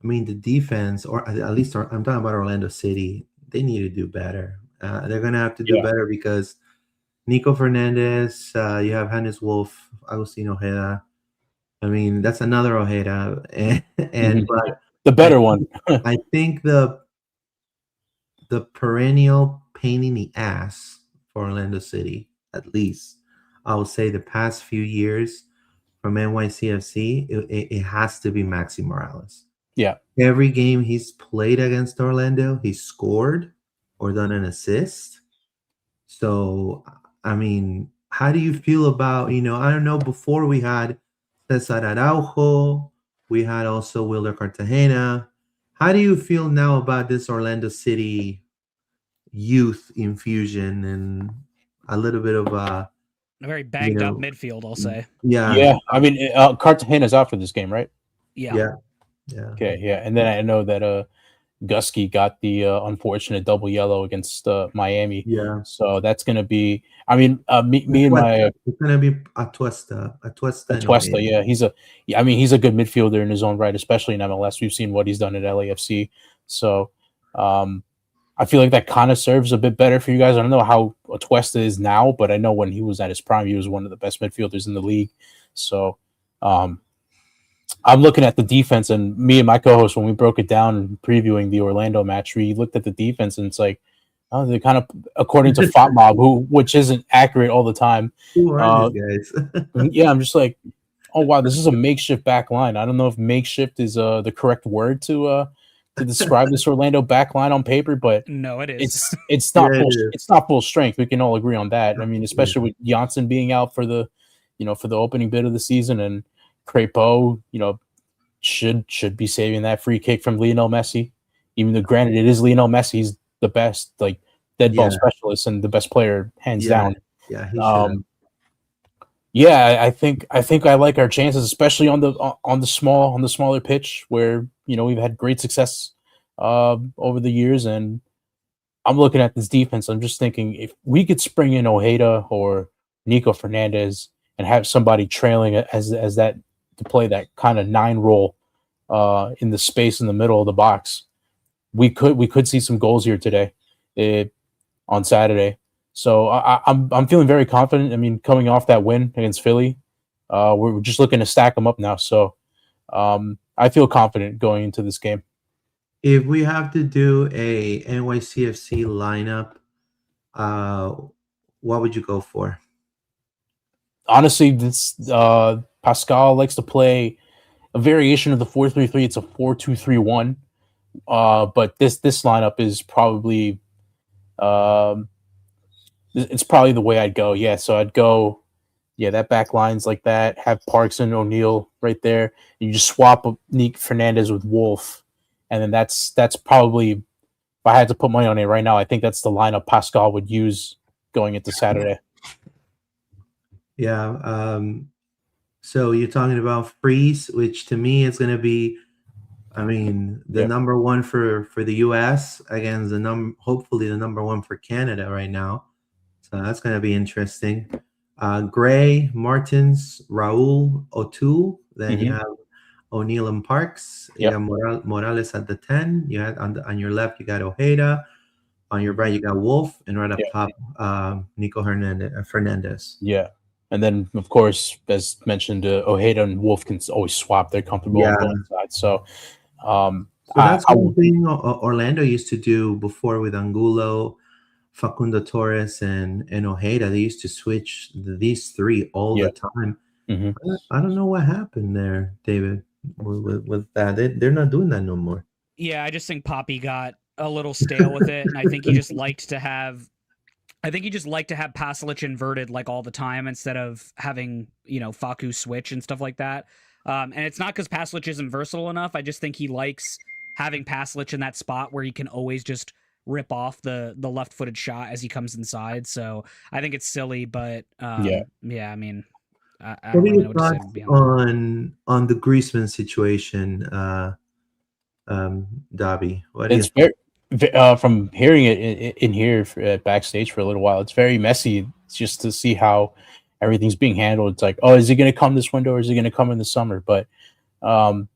I mean, the defense, or at least I'm talking about Orlando City, they need to do better. They're going to have to do better, because Nico Fernandez, you have Hannes Wolf, Agustin Ojeda. I mean, that's another Ojeda. But the better one. I think the perennial pain in the ass for Orlando City, at least I would say the past few years from NYCFC, it has to be Maxi Morales. Yeah. Every game he's played against Orlando, he scored or done an assist. So, I mean, how do you feel about, I don't know, before we had Cesar Araujo, we had also Wilder Cartagena. How do you feel now about this Orlando City youth infusion and a little bit of a very banged up midfield, I'll say. Yeah. I mean, Cartagena's out for this game, right? Yeah. Okay, yeah. And then I know that Gusky got the unfortunate double yellow against Miami. Yeah. So that's going to be. I mean, me and my it's gonna be Atuesta. Atuesta. Yeah, he's a good midfielder in his own right, especially in MLS. We've seen what he's done at LAFC. So I feel like that kind of serves a bit better for you guys. I don't know how Atuesta is now, but I know when he was at his prime, he was one of the best midfielders in the league. So I'm looking at the defense, and me and my co-host, when we broke it down previewing the Orlando match, we looked at the defense, and it's like, oh, they're kind of according to FotMob, which isn't accurate all the time. Who are these guys? Yeah, I'm just like, oh wow, this is a makeshift back line. I don't know if makeshift is the correct word to describe this Orlando back line on paper, but no, it is. It's not it's not full strength. We can all agree on that. I mean, especially with Janssen being out for the opening bit of the season, and Crepeau, should be saving that free kick from Lionel Messi. Even though, granted, it is Lionel Messi, he's the best, like, dead ball specialist and the best player hands down. Yeah, I think I like our chances, especially on the smaller pitch where we've had great success over the years. And I'm looking at this defense. I'm just thinking if we could spring in Ojeda or Nico Fernandez and have somebody trailing as that to play that kind of 9 role in the space in the middle of the box, we could see some goals here today on Saturday. So I'm feeling very confident. I mean, coming off that win against Philly, we're just looking to stack them up now. So I feel confident going into this game. If we have to do a NYCFC lineup, what would you go for? Honestly, this Pascal likes to play a variation of the 4-3-3. It's a 4-2-3-1. But this lineup is probably it's probably the way I'd go. Yeah, so I'd go, that back line's like that. Have Parks and O'Neal right there. You just swap Nick Fernandez with Wolf, and then that's probably, if I had to put money on it right now, I think that's the lineup Pascal would use going into Saturday. Yeah. So you're talking about Freeze, which to me is going to be, the number one for the U.S. against hopefully the number one for Canada right now. So that's going to be interesting. Gray, Martins, Raul, O'Toole. Then you have O'Neal and Parks. You have Morales at the 10. You had on your left you got Ojeda. On your right you got Wolf, and right up top Nico Fernandez. Yeah. And then, of course, as mentioned, Ojeda and Wolf can always swap. They're comfortable on both sides. So that's one thing Orlando used to do before with Angulo, Facundo Torres, and Ojeda. They used to switch these 3 all the time. Mm-hmm. I don't know what happened there, David, with that. They're not doing that no more. Yeah, I just think Poppy got a little stale with it, and I think he just liked to have Pasalic inverted like all the time instead of having, Facu switch and stuff like that. And it's not because Pasalic isn't versatile enough. I just think he likes having Pasalic in that spot where he can always just rip off the left-footed shot as he comes inside. So I think it's silly, but I mean, I don't really know what to say on the Griezmann situation, Davi. It's very from hearing it in here backstage for a little while, it's very messy. It's just to see how everything's being handled. It's like, oh, is he going to come this window or is he going to come in the summer? But when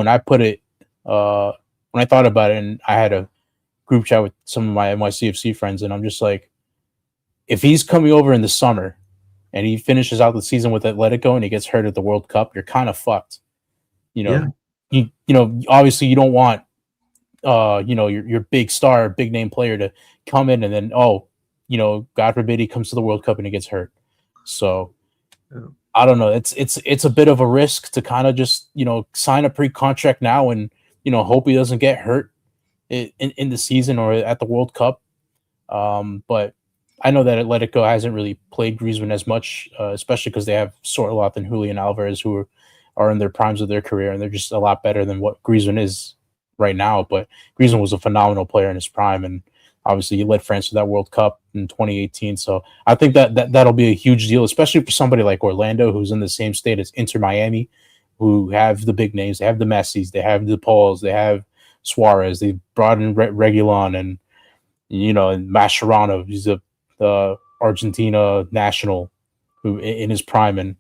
I put it, when I thought about it, and I had a group chat with some of my NYCFC friends, and I'm just like, if he's coming over in the summer and he finishes out the season with Atletico and he gets hurt at the World Cup, you're kind of fucked. Obviously you don't want your big star, big name player to come in and then, God forbid he comes to the World Cup and he gets hurt. So I don't know. It's a bit of a risk to kind of just, sign a pre-contract now and, hope he doesn't get hurt in the season or at the World Cup. But I know that Atletico hasn't really played Griezmann as much, especially because they have Sorloth and Julian Alvarez who are in their primes of their career, and they're just a lot better than what Griezmann is right now. But Griezmann was a phenomenal player in his prime, and obviously he led France to that World Cup in 2018. So I think that'll be a huge deal, especially for somebody like Orlando, who's in the same state as Inter Miami, who have the big names. They have the Messis, they have the Pauls, they have Suarez. They brought in Reguilon and and Mascherano. He's the Argentina national who in his prime, and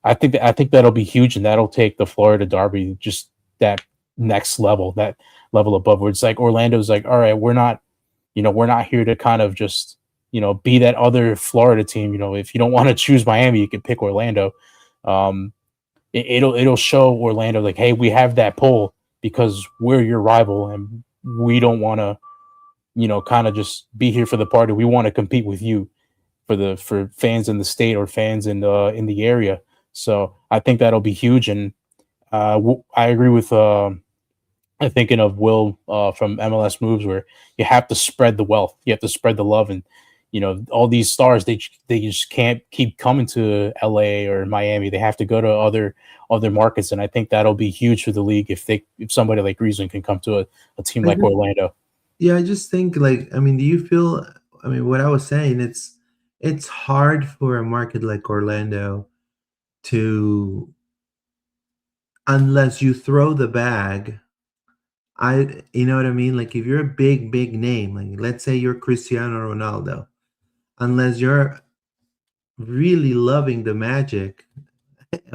I think that'll be huge, and that'll take the Florida Derby just that next level, that level above. Where it's like Orlando's like, all right, we're not here to kind of just be that other Florida team. If you don't want to choose Miami, you can pick Orlando. It'll show Orlando like, hey, we have that pull because we're your rival, and we don't want to kind of just be here for the party. We want to compete with you for fans in the state or fans in the area. So I think that'll be huge, and I agree with I'm thinking of Will from MLS Moves, where you have to spread the wealth, you have to spread the love, and all these stars they just can't keep coming to LA or Miami. They have to go to other markets, and I think that'll be huge for the league if somebody like Griezmann can come to a team like Orlando. Yeah, I just think do you feel? What I was saying, it's hard for a market like Orlando to, unless you throw the bag. You know what I mean? Like if you're a big name, like let's say you're Cristiano Ronaldo, unless you're really loving the magic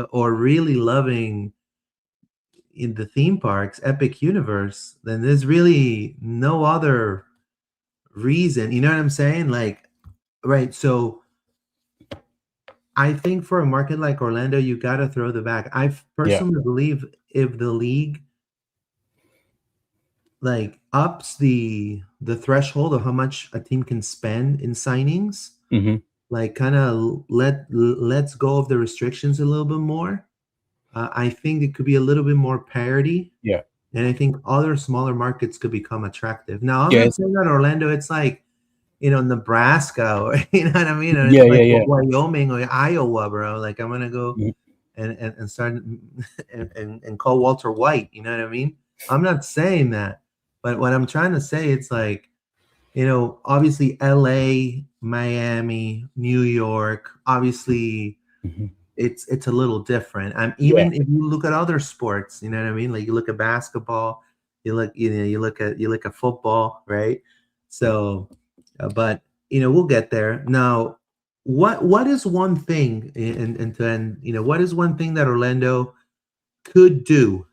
or really loving in the theme parks, Epic Universe, then there's really no other reason. You know what I'm saying? Like, right. So I think for a market like Orlando, you got to throw the bag. I personally believe if the league like ups the threshold of how much a team can spend in signings, like kind of let's go of the restrictions a little bit more. I think it could be a little bit more parity. Yeah. And I think other smaller markets could become attractive. Now, I'm not saying that Orlando, it's like, Nebraska or, you know what I mean? Or Wyoming or Iowa, bro. Like, I'm going to go and start and call Walter White. You know what I mean? I'm not saying that. But what I'm trying to say, it's like, obviously LA, Miami, New York, obviously it's a little different. Even if you look at other sports, you know what I mean? Like you look at basketball, you look at football, right? So, but we'll get there. Now, what is one thing, and to end, what is one thing that Orlando could do?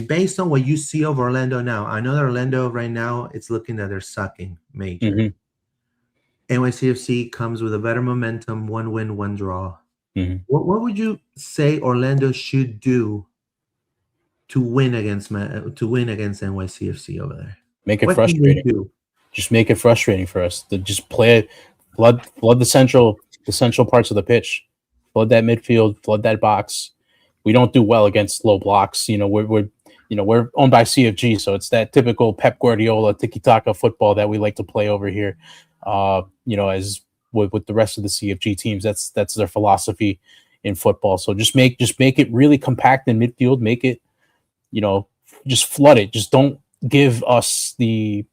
Based on what you see of Orlando now, I know that Orlando right now, it's looking that they're sucking major. NYCFC comes with a better momentum, 1 win, 1 draw. What would you say Orlando should do to win against NYCFC over there? Make it frustrating. Just make it frustrating for us. To just play it, flood the central parts of the pitch, flood that midfield, flood that box. We don't do well against low blocks. We're owned by CFG, so it's that typical Pep Guardiola tiki-taka football that we like to play over here. As with the rest of the CFG teams, that's their philosophy in football. So just make it really compact in midfield. Make it, just flood it. Just don't give us the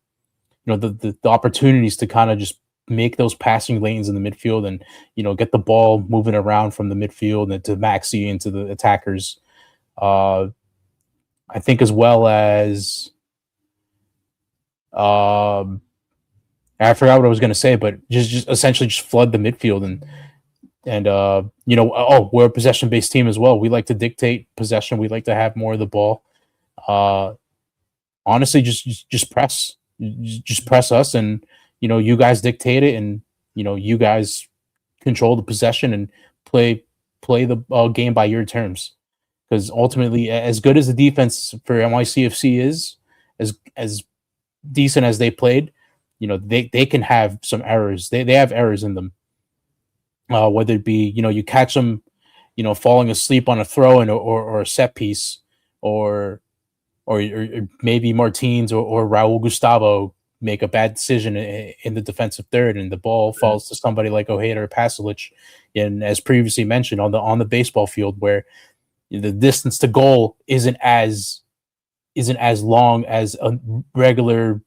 opportunities to kind of just make those passing lanes in the midfield and get the ball moving around from the midfield and to Maxi into the attackers. I think as well as I forgot what I was going to say, but just essentially just flood the midfield and we're a possession based team as well. We like to dictate possession. We like to have more of the ball. Honestly, just press us, and you guys dictate it, and you guys control the possession and play the game by your terms. Because ultimately, as good as the defense for NYCFC is, as decent as they played, they can have some errors. They have errors in them. Whether it be you catch them, falling asleep on a throw or a set piece, or maybe Martins or Raul Gustavo make a bad decision in the defensive third, and the ball falls to somebody like Ojeda or Pasalic. And as previously mentioned, on the baseball field, where the distance to goal isn't as long as a regular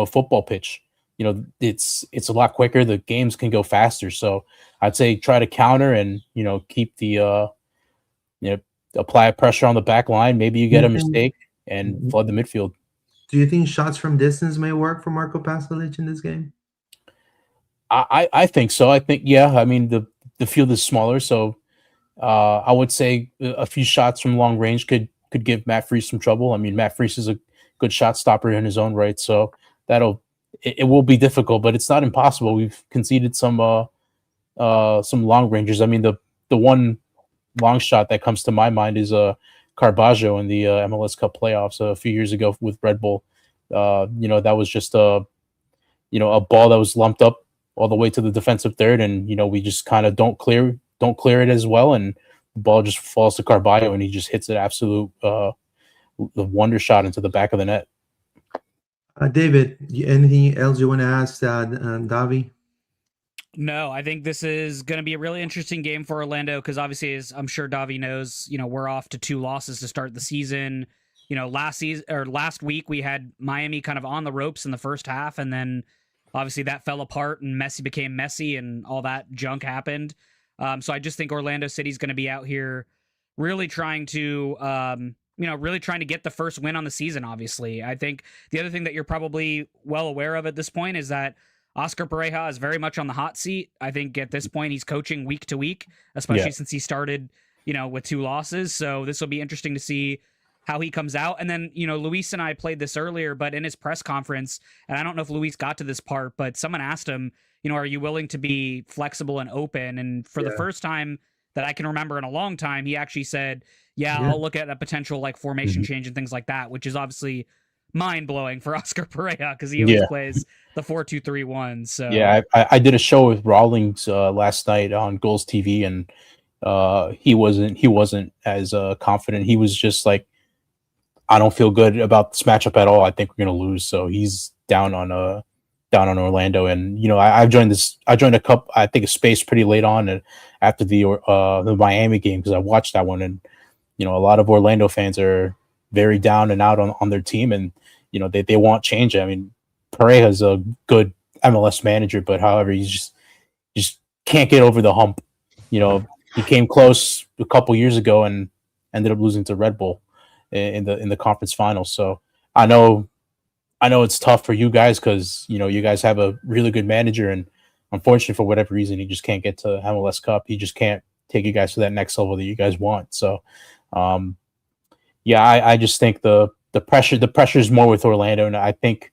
football pitch. It's a lot quicker. The games can go faster. So I'd say try to counter and keep the apply pressure on the back line. Maybe you get a mistake. and flood the midfield. Do you think shots from distance may work for Marco Pasalic in this game? I think so. I think, yeah. I mean, the field is smaller, so I would say a few shots from long range could give Matt Freese some trouble. I mean, Matt Freese is a good shot stopper in his own right, so it will be difficult, but it's not impossible. We've conceded some long rangers. I mean, the one long shot that comes to my mind is Carbajo in the MLS Cup playoffs a few years ago with Red Bull. That was just a ball that was lumped up all the way to the defensive third, and we just kind of don't clear it as well, and the ball just falls to Carballo, and he just hits an absolute the wonder shot into the back of the net. David, anything else you want to ask Davi? No, I think this is going to be a really interesting game for Orlando because obviously, as I'm sure Davi knows, we're off to 2 losses to start the season. Last week we had Miami kind of on the ropes in the first half, and then obviously that fell apart and Messi became Messi and all that junk happened. So I just think Orlando City's going to be out here really trying to, get the first win on the season, obviously. I think the other thing that you're probably well aware of at this point is that Oscar Pareja is very much on the hot seat. I think at this point he's coaching week to week, especially since he started, with 2 losses. So this will be interesting to see how he comes out. And then, Luis and I played this earlier, but in his press conference, and I don't know if Luis got to this part, but someone asked him, are you willing to be flexible and open? And for the first time that I can remember in a long time, he actually said, I'll look at a potential like formation change and things like that, which is obviously mind-blowing for Oscar Pareja because he always plays the 4-2-3-1. So I did a show with Rawlings last night on Goals TV, and he wasn't as confident. He was just like, I don't feel good about this matchup at all. I think we're gonna lose. So he's down on Orlando, and I joined a cup. I think a space pretty late on, and after the Miami game because I watched that one, and a lot of Orlando fans are very down and out on their team, and they want change. I mean, Pareja's a good MLS manager, but however, he just can't get over the hump. He came close a couple years ago and ended up losing to Red Bull in the conference finals. So I know it's tough for you guys because you guys have a really good manager, and unfortunately for whatever reason he just can't get to MLS Cup. He just can't take you guys to that next level that you guys want. So I just think the pressure is more with Orlando, and I think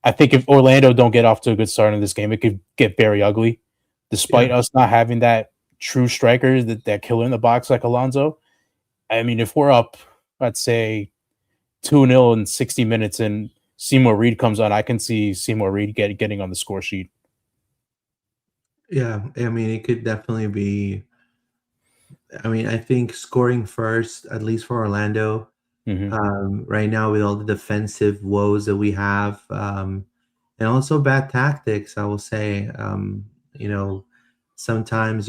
if Orlando don't get off to a good start in this game, it could get very ugly. Despite us not having that true striker, that killer in the box like Alonso. I mean, if we're up, let's say 2-0 in 60 minutes and Seymour Reed comes on, I can see Seymour Reed getting on the score sheet. Yeah, I mean, it could definitely be. I mean, I think scoring first, at least for Orlando, right now with all the defensive woes that we have, and also bad tactics, I will say. Sometimes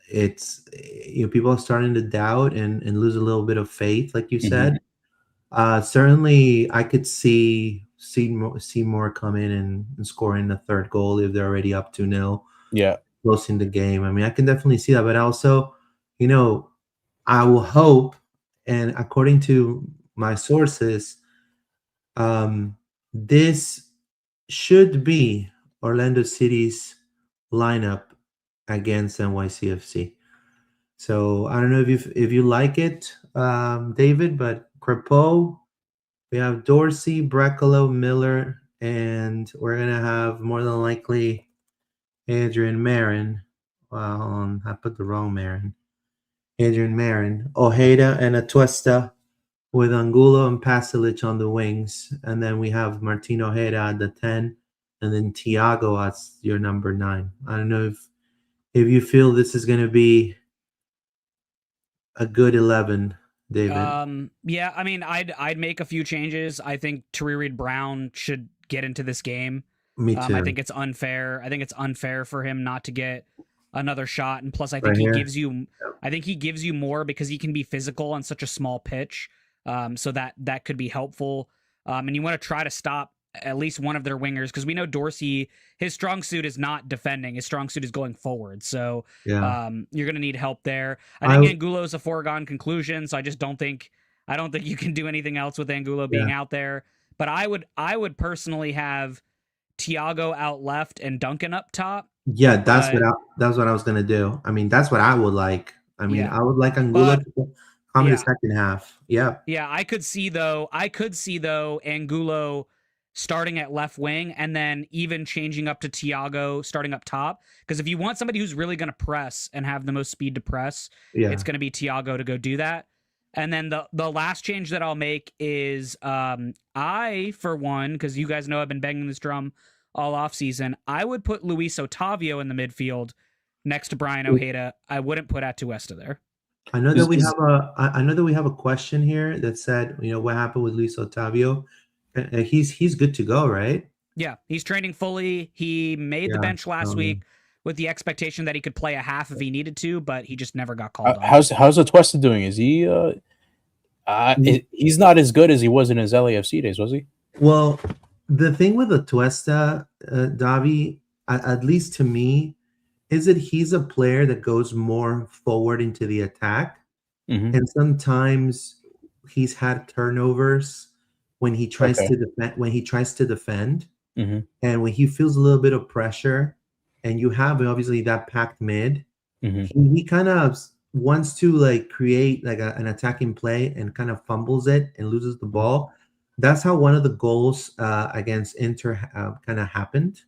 it's people are starting to doubt and lose a little bit of faith, like you said. Certainly, I could see Seymour come in and scoring the 3rd goal if they're already up 2-0. Yeah. Closing the game. I mean, I can definitely see that, but also, I will hope, and according to my sources, this should be Orlando City's lineup against NYCFC. So I don't know if you like it, David, but Crepeau, we have Dorsey, Brecalo, Miller, and we're gonna have more than likely Adrian Marin. Well, hold on, I put the wrong Marin. Adrian Marin, Ojeda, and Atuesta with Angulo and Pasalic on the wings. And then we have Martin Ojeda at the 10, and then Thiago as your number 9. I don't know if you feel this is going to be a good 11, David. Yeah, I mean, I'd make a few changes. I think Tyree Reed-Brown should get into this game. Me too. I think it's unfair. I think it's unfair for him not to get another shot, and plus I think he gives you more because he can be physical on such a small pitch. So that could be helpful. And you want to try to stop at least one of their wingers because we know Dorsey, his strong suit is not defending. His strong suit is going forward. So you're going to need help there. I think Angulo is a foregone conclusion. So I just don't think I don't think you can do anything else with Angulo being out there. But I would personally have Thiago out left and Duncan up top. Yeah, that's what I was gonna do. I mean, that's what I would like. I mean, I would like Angulo to come in the second half. Yeah. Yeah, I could see though Angulo starting at left wing and then even changing up to Thiago starting up top. Because if you want somebody who's really going to press and have the most speed to press, it's going to be Thiago to go do that. And then the last change that I'll make is I, for one, because you guys know I've been banging this drum all offseason, I would put Luis Otavio in the midfield next to Brian Ojeda. I wouldn't put Atuesta there. I know that we have a question here that said, what happened with Luis Otavio? He's good to go, right? Yeah, he's training fully. He made the bench last week with the expectation that he could play a half if he needed to, but he just never got called on. How's Atuesta doing? Is he he's not as good as he was in his LAFC days, was he? Well, the thing with Atuesta, Davi, at least to me, is that he's a player that goes more forward into the attack. Mm-hmm. And sometimes he's had turnovers when he tries to defend, mm-hmm. and when he feels a little bit of pressure, and you have obviously that packed mid, mm-hmm. he kind of wants to create an attacking play and kind of fumbles it and loses the ball. That's how one of the goals against Inter kind of happened.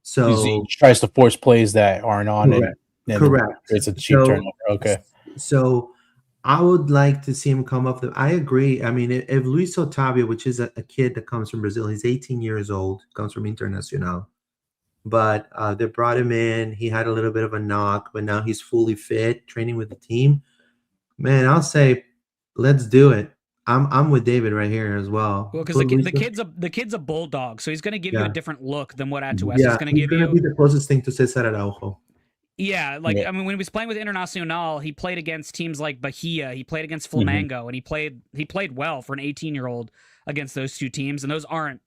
So he tries to force plays that aren't on. Correct. It's a cheap turnover. Okay. So I would like to see him come up. I agree. I mean, if Luis Otavio, which is a kid that comes from Brazil, he's 18 years old, comes from Internacional, but they brought him in. He had a little bit of a knock, but now he's fully fit, training with the team. Man, I'll say, let's do it. I'm with David right here as well. Well, because the kid's a bulldog, so he's going to give you a different look than what Atuesta is going to give you. He's going to be the closest thing to Cesar Araujo. Yeah, I mean, when he was playing with Internacional, he played against teams like Bahia. He played against Flamengo, and he played well for an 18-year-old against those two teams, and those aren't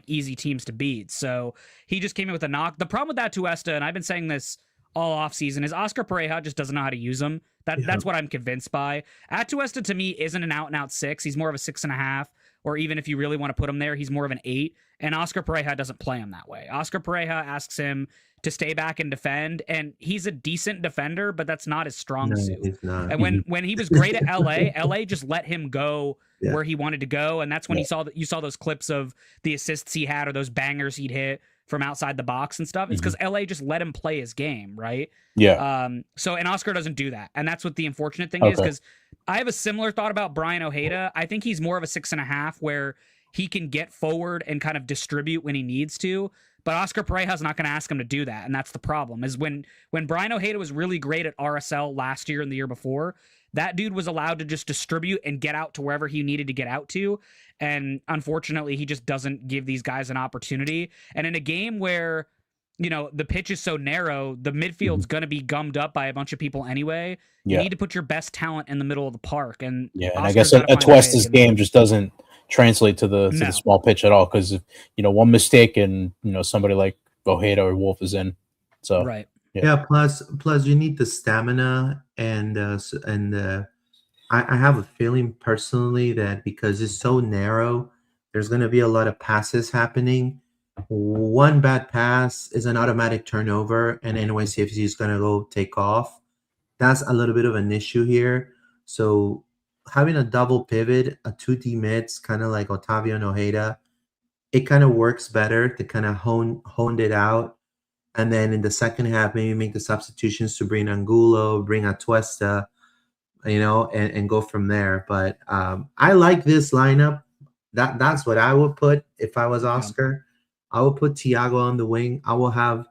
easy teams to beat. So he just came in with a knock. The problem with Atuesta, and I've been saying this all offseason, is Oscar Pareja just doesn't know how to use him. That's what I'm convinced by. Atuesta, to me, isn't an out-and-out 6. He's more of a 6.5, or even if you really want to put him there, he's more of an 8. And Oscar Pareja doesn't play him that way. Oscar Pareja asks him to stay back and defend, and he's a decent defender, but that's not his strong suit. He's not. And when he was great at LA just let him go where he wanted to go, and that's when you saw those clips of the assists he had or those bangers he'd hit from outside the box and stuff. It's because LA just let him play his game, right? Yeah. And Oscar doesn't do that, and that's what the unfortunate thing is, because I have a similar thought about Brian Ojeda. I think he's more of a 6.5, where he can get forward and kind of distribute when he needs to. But Oscar Pareja's not going to ask him to do that, and that's the problem. Is when Brian Ojeda was really great at RSL last year and the year before, that dude was allowed to just distribute and get out to wherever he needed to get out to. And unfortunately, he just doesn't give these guys an opportunity. And in a game where, the pitch is so narrow, the midfield's going to be gummed up by a bunch of people anyway. You need to put your best talent in the middle of the park. And I guess Atuesta's game just doesn't translate to the small pitch at all, because one mistake and somebody like Ojeda or Wolf is in. So plus you need the stamina, and I have a feeling personally that because it's so narrow, there's going to be a lot of passes happening. One bad pass is an automatic turnover, and NYCFC is going to go take off. That's a little bit of an issue here. So having a double pivot, a 2D mids, kind of like Otavio and Ojeda, it kind of works better to kind of honed it out. And then in the second half, maybe make the substitutions to bring Angulo, bring Atuesta, and go from there. But I like this lineup. That's what I would put if I was Oscar. I would put Thiago on the wing. I will have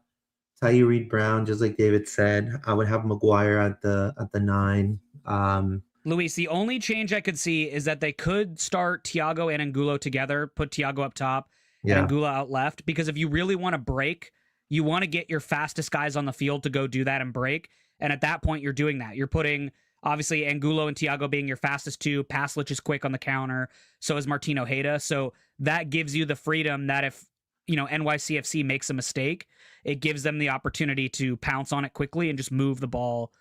Tahir Reid-Brown, just like David said. I would have Maguire at the 9. Luis, the only change I could see is that they could start Thiago and Angulo together, put Thiago up top and Angulo out left, because if you really want to break, you want to get your fastest guys on the field to go do that and break. And at that point, you're doing that. You're putting, obviously, Angulo and Thiago being your fastest two. Paslic is quick on the counter. So is Martin Ojeda. So that gives you the freedom that if, NYCFC makes a mistake, it gives them the opportunity to pounce on it quickly and just move the ball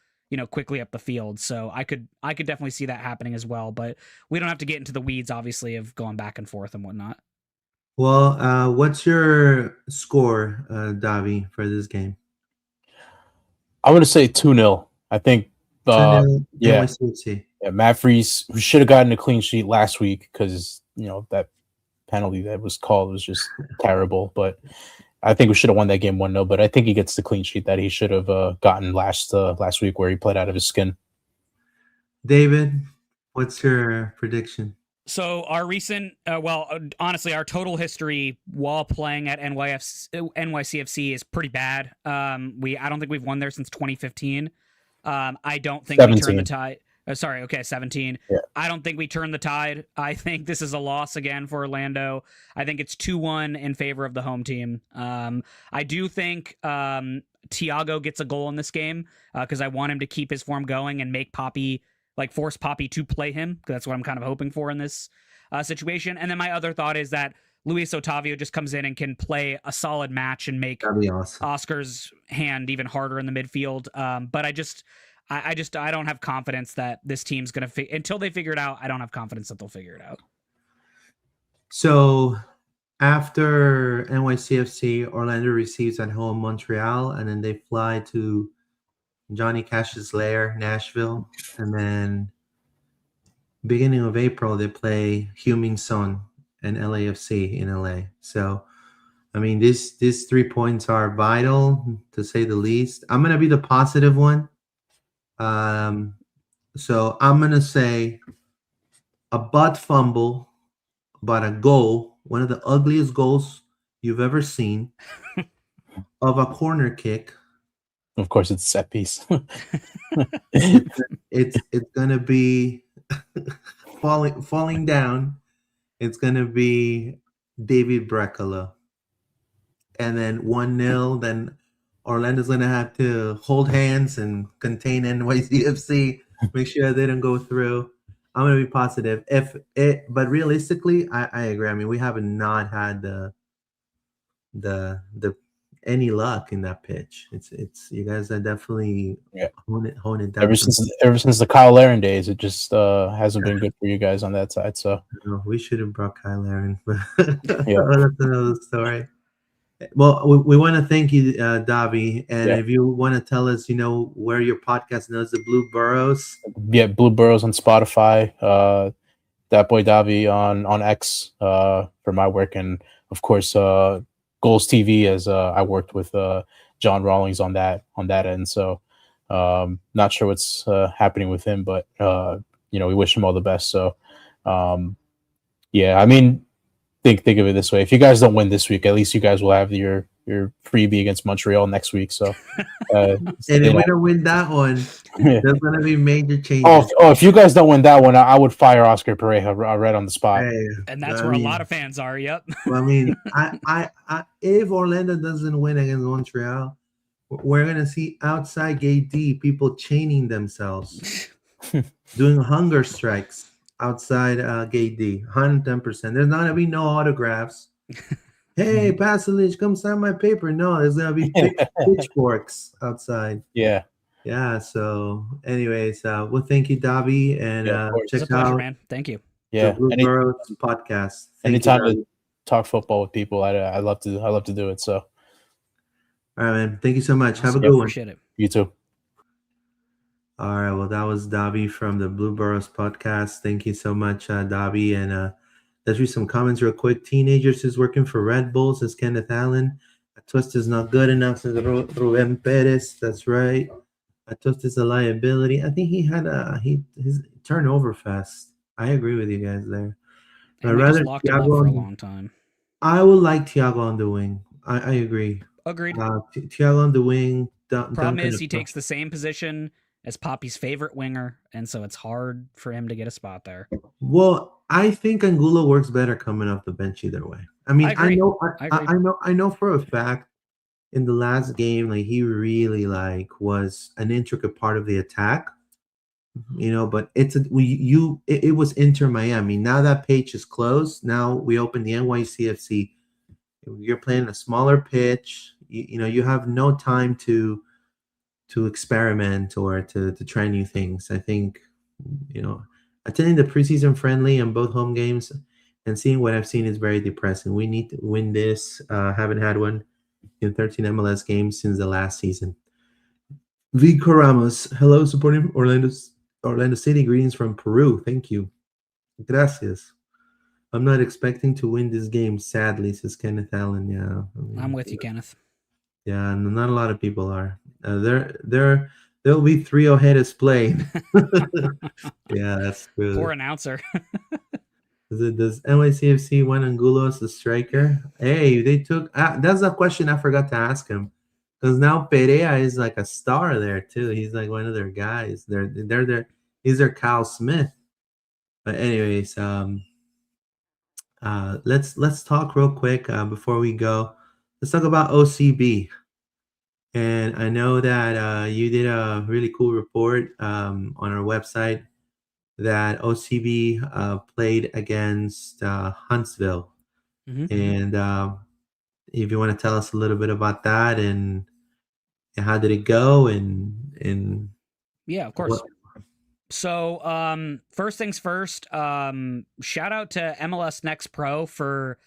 quickly up the field. So I could definitely see that happening as well. But we don't have to get into the weeds, obviously, of going back and forth and whatnot. Well, what's your score, Davi, for this game? I'm going to say 2-0. I think, 2-0 yeah. NYCFC. Yeah, Matt Freese should have gotten a clean sheet last week because, that penalty that was called was just terrible. But I think we should have won that game 1-0. But I think he gets the clean sheet that he should have gotten last week where he played out of his skin. David, what's your prediction? So our recent, honestly, our total history while playing at NYCFC is pretty bad. I don't think we've won there since 2015. I don't think 17. we turned the tide. 17. Yeah. I don't think we turned the tide. I think this is a loss again for Orlando. I think it's 2-1 in favor of the home team. I do think Thiago gets a goal in this game because I want him to keep his form going and make Poppy, force Poppy to play him. That's what I'm kind of hoping for in this situation. And then my other thought is that Luis Otavio just comes in and can play a solid match and make awesome. Oscar's hand even harder in the midfield. But I don't have confidence that this team's going to until they figure it out. I don't have confidence that they'll figure it out. So after NYCFC, Orlando receives at home Montreal, and then they fly to Johnny Cash's lair, Nashville, and then beginning of April they play Heung-min Son and LAFC in LA. So, I mean, these 3 points are vital to say the least. I'm gonna be the positive one. So I'm gonna say a butt fumble, but a goal, one of the ugliest goals you've ever seen, of a corner kick. Of course, it's a set piece. it's gonna be falling down. It's gonna be David Brecala, and then 1-0. Then Orlando's gonna have to hold hands and contain NYCFC. Make sure they don't go through. I'm gonna be positive. But realistically, I agree. I mean, we have not had the any luck in that pitch. It's you guys are definitely hone it down. Ever since the Kyle Larin days, it just hasn't been good for you guys on that side. So we should have brought Kyle Larin, but yeah, that's another story. Well, we want to thank you, Davi, and if you want to tell us, where your podcast is, the Blue Boroughs. Yeah, Blue Boroughs on Spotify. That boy Davi on X for my work, and of course Goals TV as I worked with John Rawlings on that end. So not sure what's happening with him, but we wish him all the best. So I mean, think of it this way: if you guys don't win this week, at least you guys will have your freebie against Montreal next week. So and if we don't win that one, there's gonna be major changes. Oh, if you guys don't win that one, I would fire Oscar Pareja right on the spot. Hey, and that's where a lot of fans are. Yep. Well, I mean, I if Orlando doesn't win against Montreal, we're gonna see outside gate D people chaining themselves, doing hunger strikes outside gate D, 110%. There's not gonna be no autographs. Hey, Pasalic, come sign my paper. No, there's gonna be pitchforks outside. Yeah. So, anyways, well, thank you, Davi, and check it's a pleasure, out man. Thank you. the Blue Boroughs Podcast. Anytime to talk football with people, I love to do it. So, all right, man. Thank you so much. Have a good one. Appreciate it. You too. All right. Well, that was Davi from the Blue Boroughs Podcast. Thank you so much, Davi. And let's read some comments real quick. Teenagers is working for Red Bull, says Kenneth Allen. A twist is not good enough, says Ruben Perez. That's right. A twist is a liability. I think he had his turnover fast. I agree with you guys there. I'd rather locked him up for a long time. I would like Thiago on the wing. I agree. Agreed. Thiago on the wing. Problem is he takes the same position as Poppy's favorite winger, and so it's hard for him to get a spot there. Well, I think Angulo works better coming off the bench either way. I mean, I know for a fact in the last game, he really was an intricate part of the attack. But it was Inter Miami. Now that page is closed. Now we open the NYCFC. You're playing a smaller pitch. You have no time to experiment or to try new things. I think, attending the preseason friendly on both home games and seeing what I've seen is very depressing. We need to win this. Haven't had one in 13 MLS games since the last season. Vico Ramos, hello, supporting Orlando City. Greetings from Peru. Thank you. Gracias. I'm not expecting to win this game, sadly, says Kenneth Allen. Yeah, I'm with you, Kenneth. Yeah, not a lot of people are. There'll be 3-0 headers played. Yeah, that's good. Poor announcer. Does NYCFC want Angulo as the striker? Hey, they took. That's a question I forgot to ask him, because now Pereja is like a star there too. He's like one of their guys. They're there. He's their Kyle Smith. But anyways, let's talk real quick before we go. Let's talk about OCB. And I know that you did a really cool report on our website that OCB played against Huntsville. Mm-hmm. And if you want to tell us a little bit about that and how did it go and yeah, of course. So first things first, shout out to MLS Next Pro for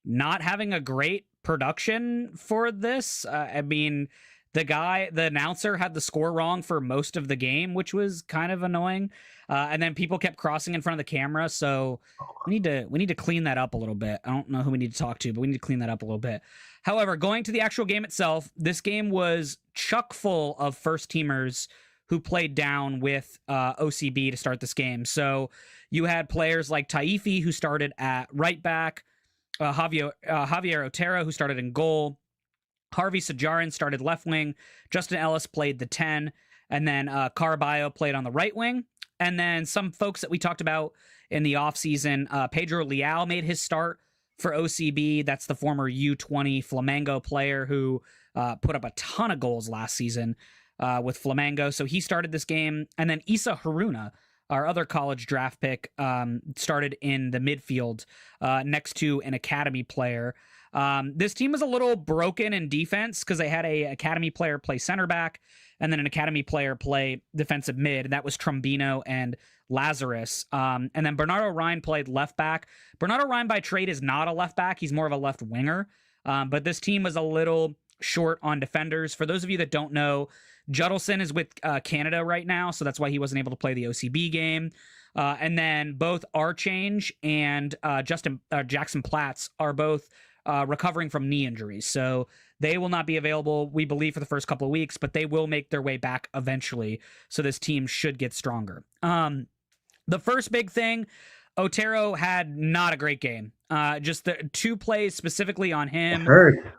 not having a great production for this. I mean, the announcer had the score wrong for most of the game, which was kind of annoying. And then people kept crossing in front of the camera. So we need to clean that up a little bit. I don't know who we need to talk to, but we need to clean that up a little bit. However, going to the actual game itself, this game was chock full of first teamers who played down with OCB to start this game. So you had players like Taifi, who started at right back, Javier Otero, who started in goal, Harvey Sajarin started left wing, Justin Ellis played the 10, and then Caraballo played on the right wing. And then some folks that we talked about in the offseason, Pedro Leal made his start for OCB. That's the former U20 Flamengo player who put up a ton of goals last season with Flamengo. So he started this game. And then Issa Haruna, our other college draft pick, started in the midfield next to an academy player. This team was a little broken in defense because they had a academy player play center back and then an academy player play defensive mid, and that was Trombino and Lazarus. And then Bernardo Ryan played left back. Bernardo Ryan by trade is not a left back. He's more of a left winger. But this team was a little short on defenders. For those of you that don't know, Judelson is with Canada right now, so that's why he wasn't able to play the OCB game. And then both Archange and Jackson Platts are both recovering from knee injuries. So they will not be available, we believe, for the first couple of weeks, but they will make their way back eventually. So this team should get stronger. The first big thing, Otero had not a great game. Just the 2 plays specifically on him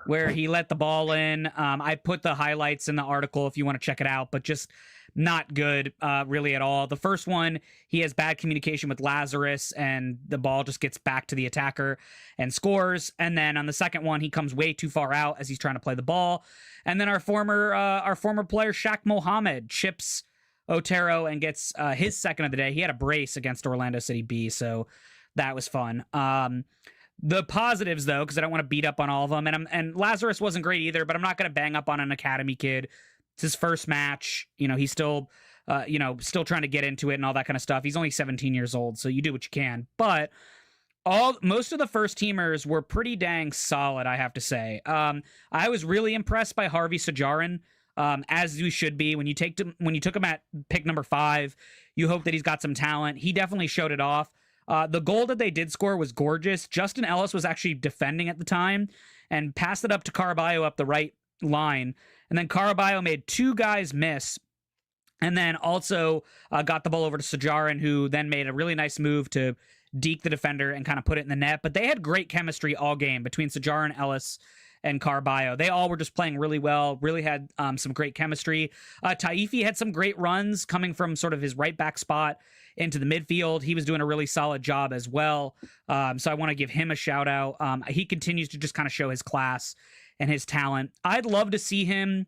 where he let the ball in. I put the highlights in the article if you want to check it out, but just not good really at all. The first one, he has bad communication with Lazarus and the ball just gets back to the attacker and scores. And then on the second one, he comes way too far out as he's trying to play the ball. And then our former player, Shaq Mohammed, chips Otero and gets his second of the day. He had a brace against Orlando City B, so that was fun. The positives, though, because I don't want to beat up on all of them, and Lazarus wasn't great either, but I'm not going to bang up on an academy kid. It's his first match. He's still, still trying to get into it and all that kind of stuff. He's only 17 years old, so you do what you can. But most of the first teamers were pretty dang solid, I have to say. I was really impressed by Harvey Sajarin. As you should be. When you took him at pick number 5, you hope that he's got some talent. He definitely showed it off. The goal that they did score was gorgeous. Justin Ellis was actually defending at the time and passed it up to Caraballo up the right line. And then Caraballo made 2 guys miss and then also got the ball over to Sajarin, who then made a really nice move to deke the defender and kind of put it in the net. But they had great chemistry all game between Sajarin, Ellis, and Caraballo. They all were just playing really well, really had some great chemistry. Taifi had some great runs coming from sort of his right back spot into the midfield. He was doing a really solid job as well. So I want to give him a shout out. He continues to just kind of show his class and his talent. I'd love to see him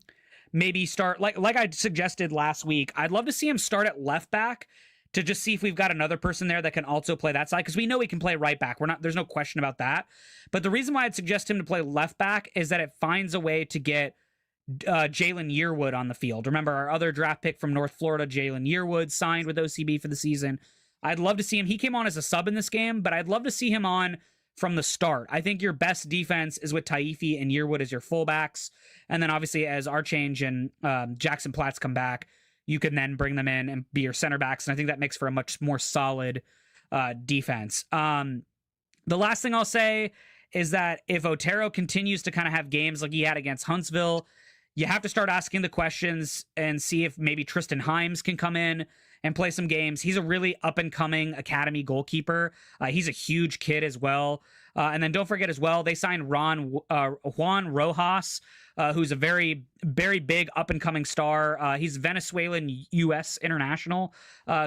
maybe start, like I suggested last week, I'd love to see him start at left back to just see if we've got another person there that can also play that side, because we know he can play right back. There's no question about that. But the reason why I'd suggest him to play left back is that it finds a way to get Jalen Yearwood on the field. Remember our other draft pick from North Florida, Jalen Yearwood, signed with OCB for the season. I'd love to see him. He came on as a sub in this game, but I'd love to see him on from the start. I think your best defense is with Taifi and Yearwood as your fullbacks. And then obviously as Archange and Jackson Platts come back, you can then bring them in and be your center backs. And I think that makes for a much more solid defense. The last thing I'll say is that if Otero continues to kind of have games like he had against Huntsville, you have to start asking the questions and see if maybe Tristan Himes can come in and play some games. He's a really up-and-coming academy goalkeeper. He's a huge kid as well. And then don't forget as well, they signed Juan Rojas, who's a very, very big up-and-coming star. He's Venezuelan U.S. international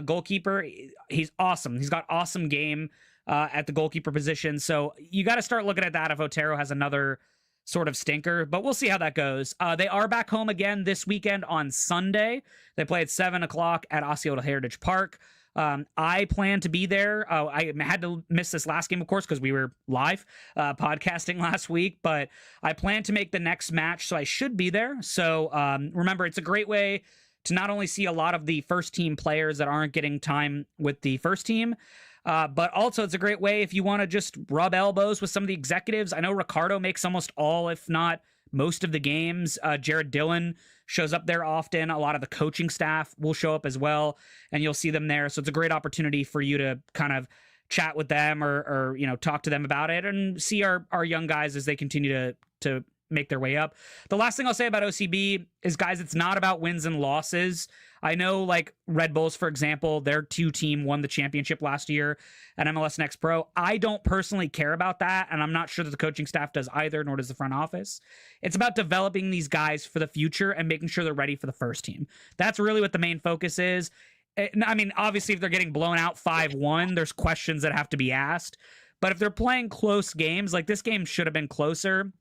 goalkeeper. He's awesome. He's got awesome game at the goalkeeper position. So you got to start looking at that if Otero has another sort of stinker, but we'll see how that goes. They are back home again this weekend on Sunday. They play at 7:00 at Osceola Heritage Park. I plan to be there. I had to miss this last game, of course, because we were live podcasting last week, but I plan to make the next match, so I should be there. So remember, it's a great way to not only see a lot of the first team players that aren't getting time with the first team, but also it's a great way if you want to just rub elbows with some of the executives. I know Ricardo makes almost all, if not most of the games. Jared Dillon shows up there often. A lot of the coaching staff will show up as well, and you'll see them there. So it's a great opportunity for you to kind of chat with them or talk to them about it and see our young guys as they continue to make their way up. The last thing I'll say about OCB is, guys, it's not about wins and losses. I know, like Red Bulls, for example, their 2 team won the championship last year at MLS Next Pro. I don't personally care about that, and I'm not sure that the coaching staff does either, nor does the front office. It's about developing these guys for the future and making sure they're ready for the first team. That's really what the main focus is. I mean, obviously, if they're getting blown out 5-1, there's questions that have to be asked. But if they're playing close games, like this game should have been closer,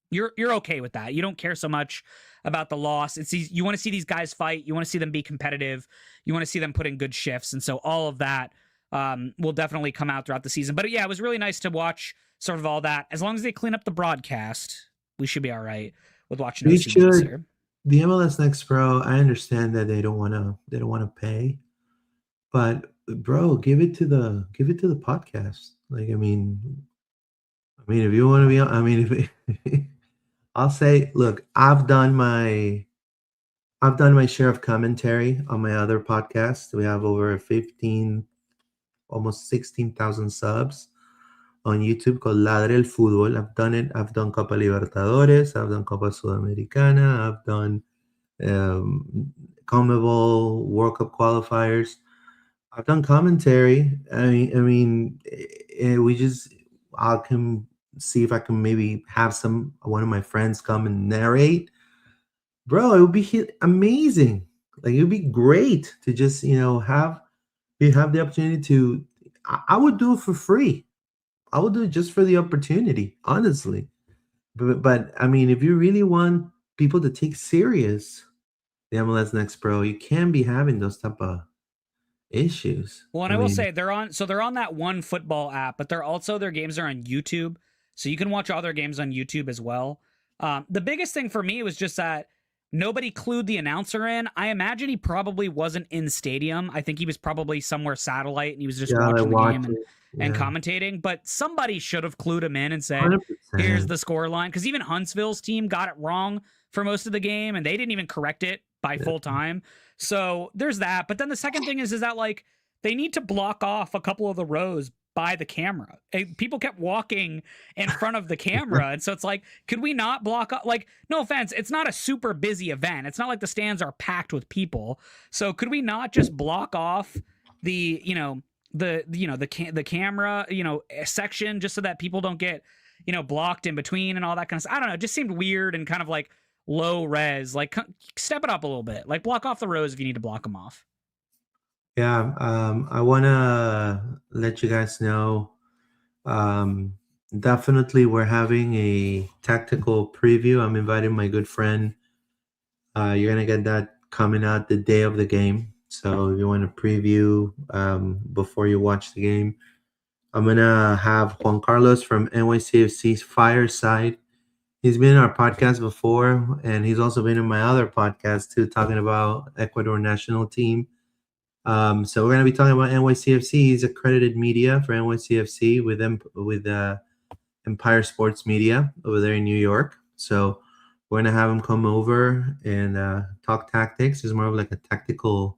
you're okay with that. You don't care so much about the loss. You want to see these guys fight. You want to see them be competitive. You want to see them put in good shifts. And so all of that will definitely come out throughout the season. But yeah, it was really nice to watch sort of all that. As long as they clean up the broadcast, we should be all right with watching those seasons here. The MLS Next Pro, I understand that they don't want to pay, but bro, give it to the podcast. Like, I mean, if you want to be on, if I'll say, look, I've done my share of commentary on my other podcast. We have over 15, almost 16,000 subs on YouTube called Ladre el Fútbol. I've done it. I've done Copa Libertadores. I've done Copa Sudamericana. I've done CONMEBOL World Cup qualifiers. I've done commentary. I mean, I can see if I can maybe have one of my friends come and narrate. Bro, it would be amazing. Like, it would be great to just have the opportunity to. I would do it for free. I would do it just for the opportunity, honestly. But I mean, if you really want people to take serious the MLS Next Pro, you can't be having those type of issues. Well, and I will say they're on that one football app, but their games are on YouTube. So you can watch all their games on YouTube as well. The biggest thing for me was just that nobody clued the announcer in. I imagine he probably wasn't in stadium. I think he was probably somewhere satellite and he was just watching the game and commentating. But somebody should have clued him in and said, 100%. Here's the score line. Because even Huntsville's team got it wrong for most of the game, and they didn't even correct it by full time. So there's that. But then the second thing is that, like, they need to block off a couple of the rows by the camera. People kept walking in front of the camera. And so it's like, could we not block up? Like, no offense, it's not a super busy event. It's not like the stands are packed with people. So could we not just block off the camera, section, just so that people don't get, blocked in between and all that kind of stuff? I don't know. It just seemed weird and kind of like low res. Like, step it up a little bit. Like, block off the rows if you need to block them off. Yeah, I want to let you guys know, definitely we're having a tactical preview. I'm inviting my good friend. You're going to get that coming out the day of the game. So if you want to preview before you watch the game, I'm going to have Juan Carlos from NYCFC's Fireside. He's been in our podcast before, and he's also been in my other podcast too, talking about Ecuador national team. So we're going to be talking about NYCFC. He's accredited media for NYCFC with them with Empire Sports Media over there in New York. So we're going to have him come over and talk tactics. He's more of like a tactical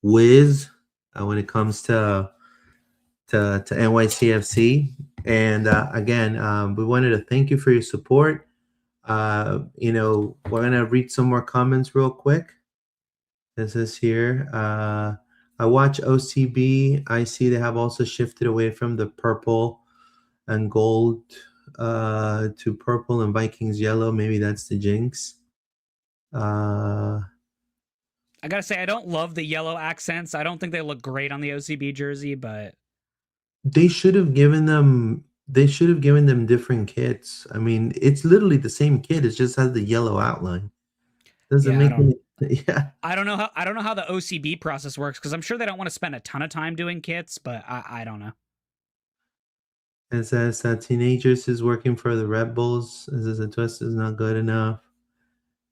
whiz when it comes to NYCFC. And again, we wanted to thank you for your support. We're gonna read some more comments real quick. This is here. I watch OCB. I see they have also shifted away from the purple and gold to purple and Vikings yellow. Maybe that's the jinx. I gotta say, I don't love the yellow accents. I don't think they look great on the OCB jersey, but they should have given them different kits. I mean, it's literally the same kit. It just has the yellow outline. Doesn't make any. Yeah. I don't know how the OCB process works, because I'm sure they don't want to spend a ton of time doing kits, but I don't know. It says that teenagers is working for the Red Bulls. It says the twist is not good enough.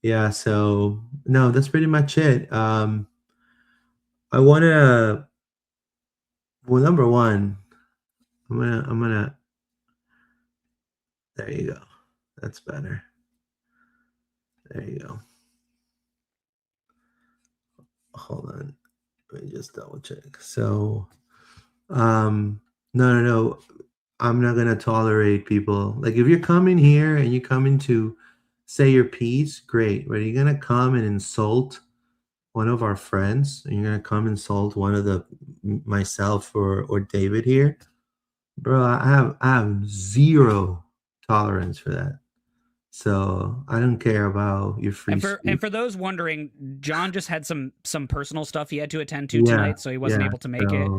Yeah, so no, that's pretty much it. I want to. Well, number one, I'm gonna. There you go. That's better. There you go. Hold on. Let me just double check. So, no. I'm not gonna tolerate people. Like, if you're coming here and you're coming to say your piece, great. But you're gonna come and insult one of our friends, and you're gonna come insult one of myself or David here, bro. I have zero tolerance for that. So I don't care about your free. And for those wondering, John just had some personal stuff he had to attend to tonight, so he wasn't able to make it.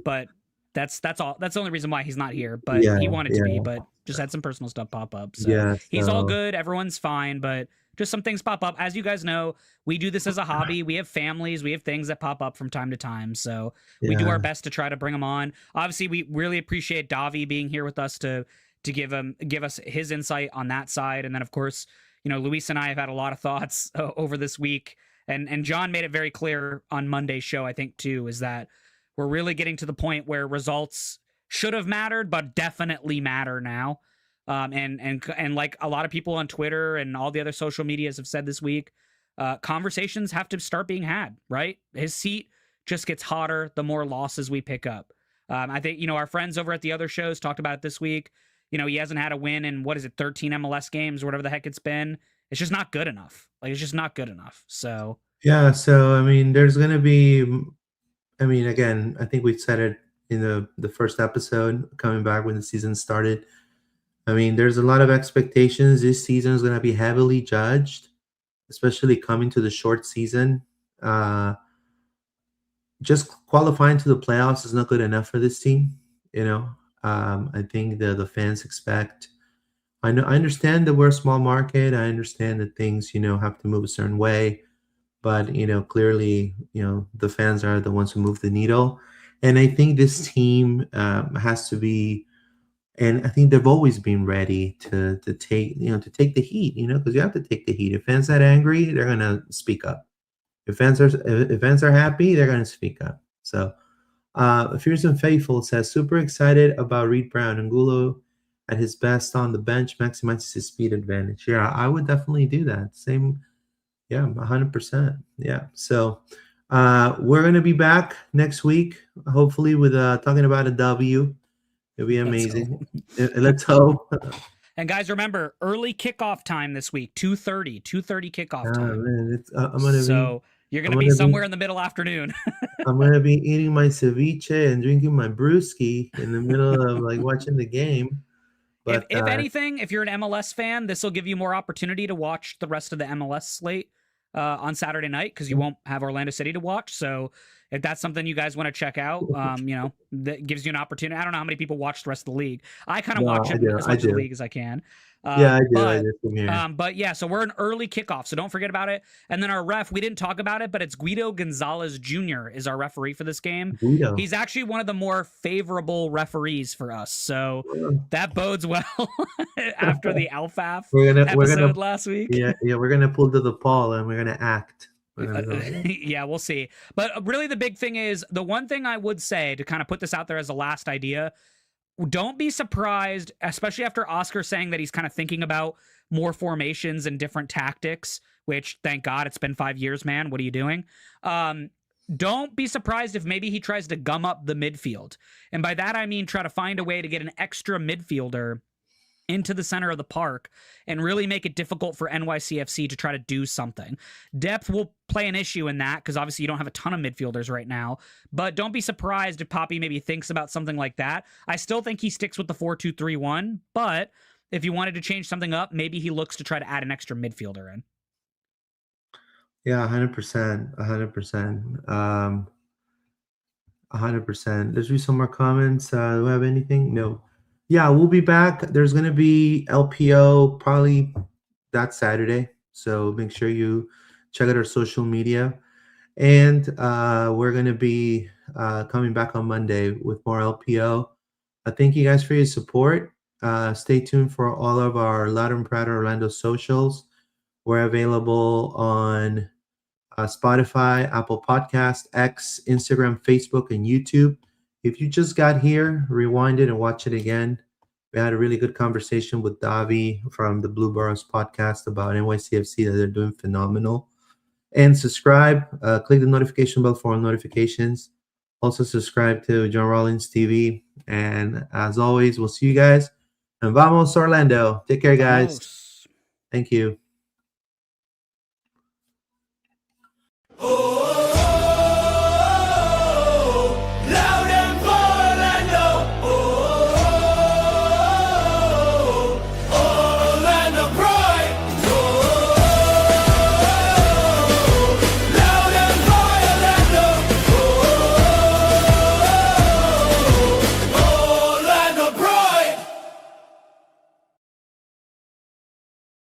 But that's all. That's the only reason why he's not here. But he wanted to be, but just had some personal stuff pop up. So he's all good. Everyone's fine, but just some things pop up. As you guys know, we do this as a hobby. We have families. We have things that pop up from time to time. So we do our best to try to bring them on. Obviously, we really appreciate Davi being here with us to give us his insight on that side. And then, of course, Luis and I have had a lot of thoughts over this week. And John made it very clear on Monday's show, I think, too, is that we're really getting to the point where results should have mattered, but definitely matter now. And like a lot of people on Twitter and all the other social medias have said this week, conversations have to start being had, right? His seat just gets hotter the more losses we pick up. I think, our friends over at the other shows talked about it this week. He hasn't had a win in, 13 MLS games or whatever the heck it's been. It's just not good enough. Like, it's just not good enough. So, yeah. So, I mean, there's going to be, again, I think we said it in the first episode, coming back when the season started. I mean, there's a lot of expectations. This season is going to be heavily judged, especially coming to the short season. Just qualifying to the playoffs is not good enough for this team. I think the fans expect. I understand that we're a small market. I understand that things, have to move a certain way, but clearly, the fans are the ones who move the needle, and I think this team has to be. And I think they've always been ready to take the heat, because you have to take the heat. If fans are angry, they're gonna speak up. If fans are happy, they're gonna speak up. So, Fierce and Faithful says, super excited about Reed Brown. Angulo at his best on the bench maximizes his speed advantage. Yeah, I would definitely do that. Same, yeah, 100%. Yeah. So, we're gonna be back next week, hopefully with talking about a W. It'll be amazing. Let's hope. And guys, remember, early kickoff time this week, 2:30 kickoff time. Man, you're going to be somewhere in the middle afternoon. I'm going to be eating my ceviche and drinking my brewski in the middle of watching the game. But if anything, if you're an MLS fan, this will give you more opportunity to watch the rest of the MLS slate on Saturday night, because you won't have Orlando City to watch. So if that's something you guys want to check out, that gives you an opportunity. I don't know how many people watch the rest of the league. I kind of watch it as much of the league as I can. Yeah, I do. But yeah, so we're an early kickoff, so don't forget about it. And then our ref, we didn't talk about it, but it's Guido Gonzalez Jr. is our referee for this game. Guido. He's actually one of the more favorable referees for us, so that bodes well after the Alfaf episode last week. Yeah, we're gonna pull to the Paul and we're gonna act. Yeah, we'll see. But really, the big thing is the one thing I would say to kind of put this out there as a last idea. Don't be surprised, especially after Oscar saying that he's kind of thinking about more formations and different tactics, which, thank God, it's been 5 years, man. What are you doing? Don't be surprised if maybe he tries to gum up the midfield. And by that, I mean try to find a way to get an extra midfielder into the center of the park and really make it difficult for NYCFC to try to do something. Depth will play an issue in that because obviously you don't have a ton of midfielders right now, but don't be surprised if Poppy maybe thinks about something like that. I still think he sticks with the 4-2-3-1, but if you wanted to change something up, maybe he looks to try to add an extra midfielder in. Yeah, 100%. 100%. Let's read some more comments. Do we have anything? No. Yeah, we'll be back. There's going to be LPO probably that Saturday. So make sure you check out our social media. And we're going to be coming back on Monday with more LPO. Thank you guys for your support. Stay tuned for all of our Loud and Proud Orlando socials. We're available on Spotify, Apple Podcast, X, Instagram, Facebook, and YouTube. If you just got here, rewind it and watch it again. We had a really good conversation with Davi from the Blue Boroughs Podcast about NYCFC that they're doing phenomenal. And subscribe. Click the notification bell for all notifications. Also subscribe to John Rollins TV. And as always, we'll see you guys. And vamos Orlando. Take care, guys. Vamos. Thank you.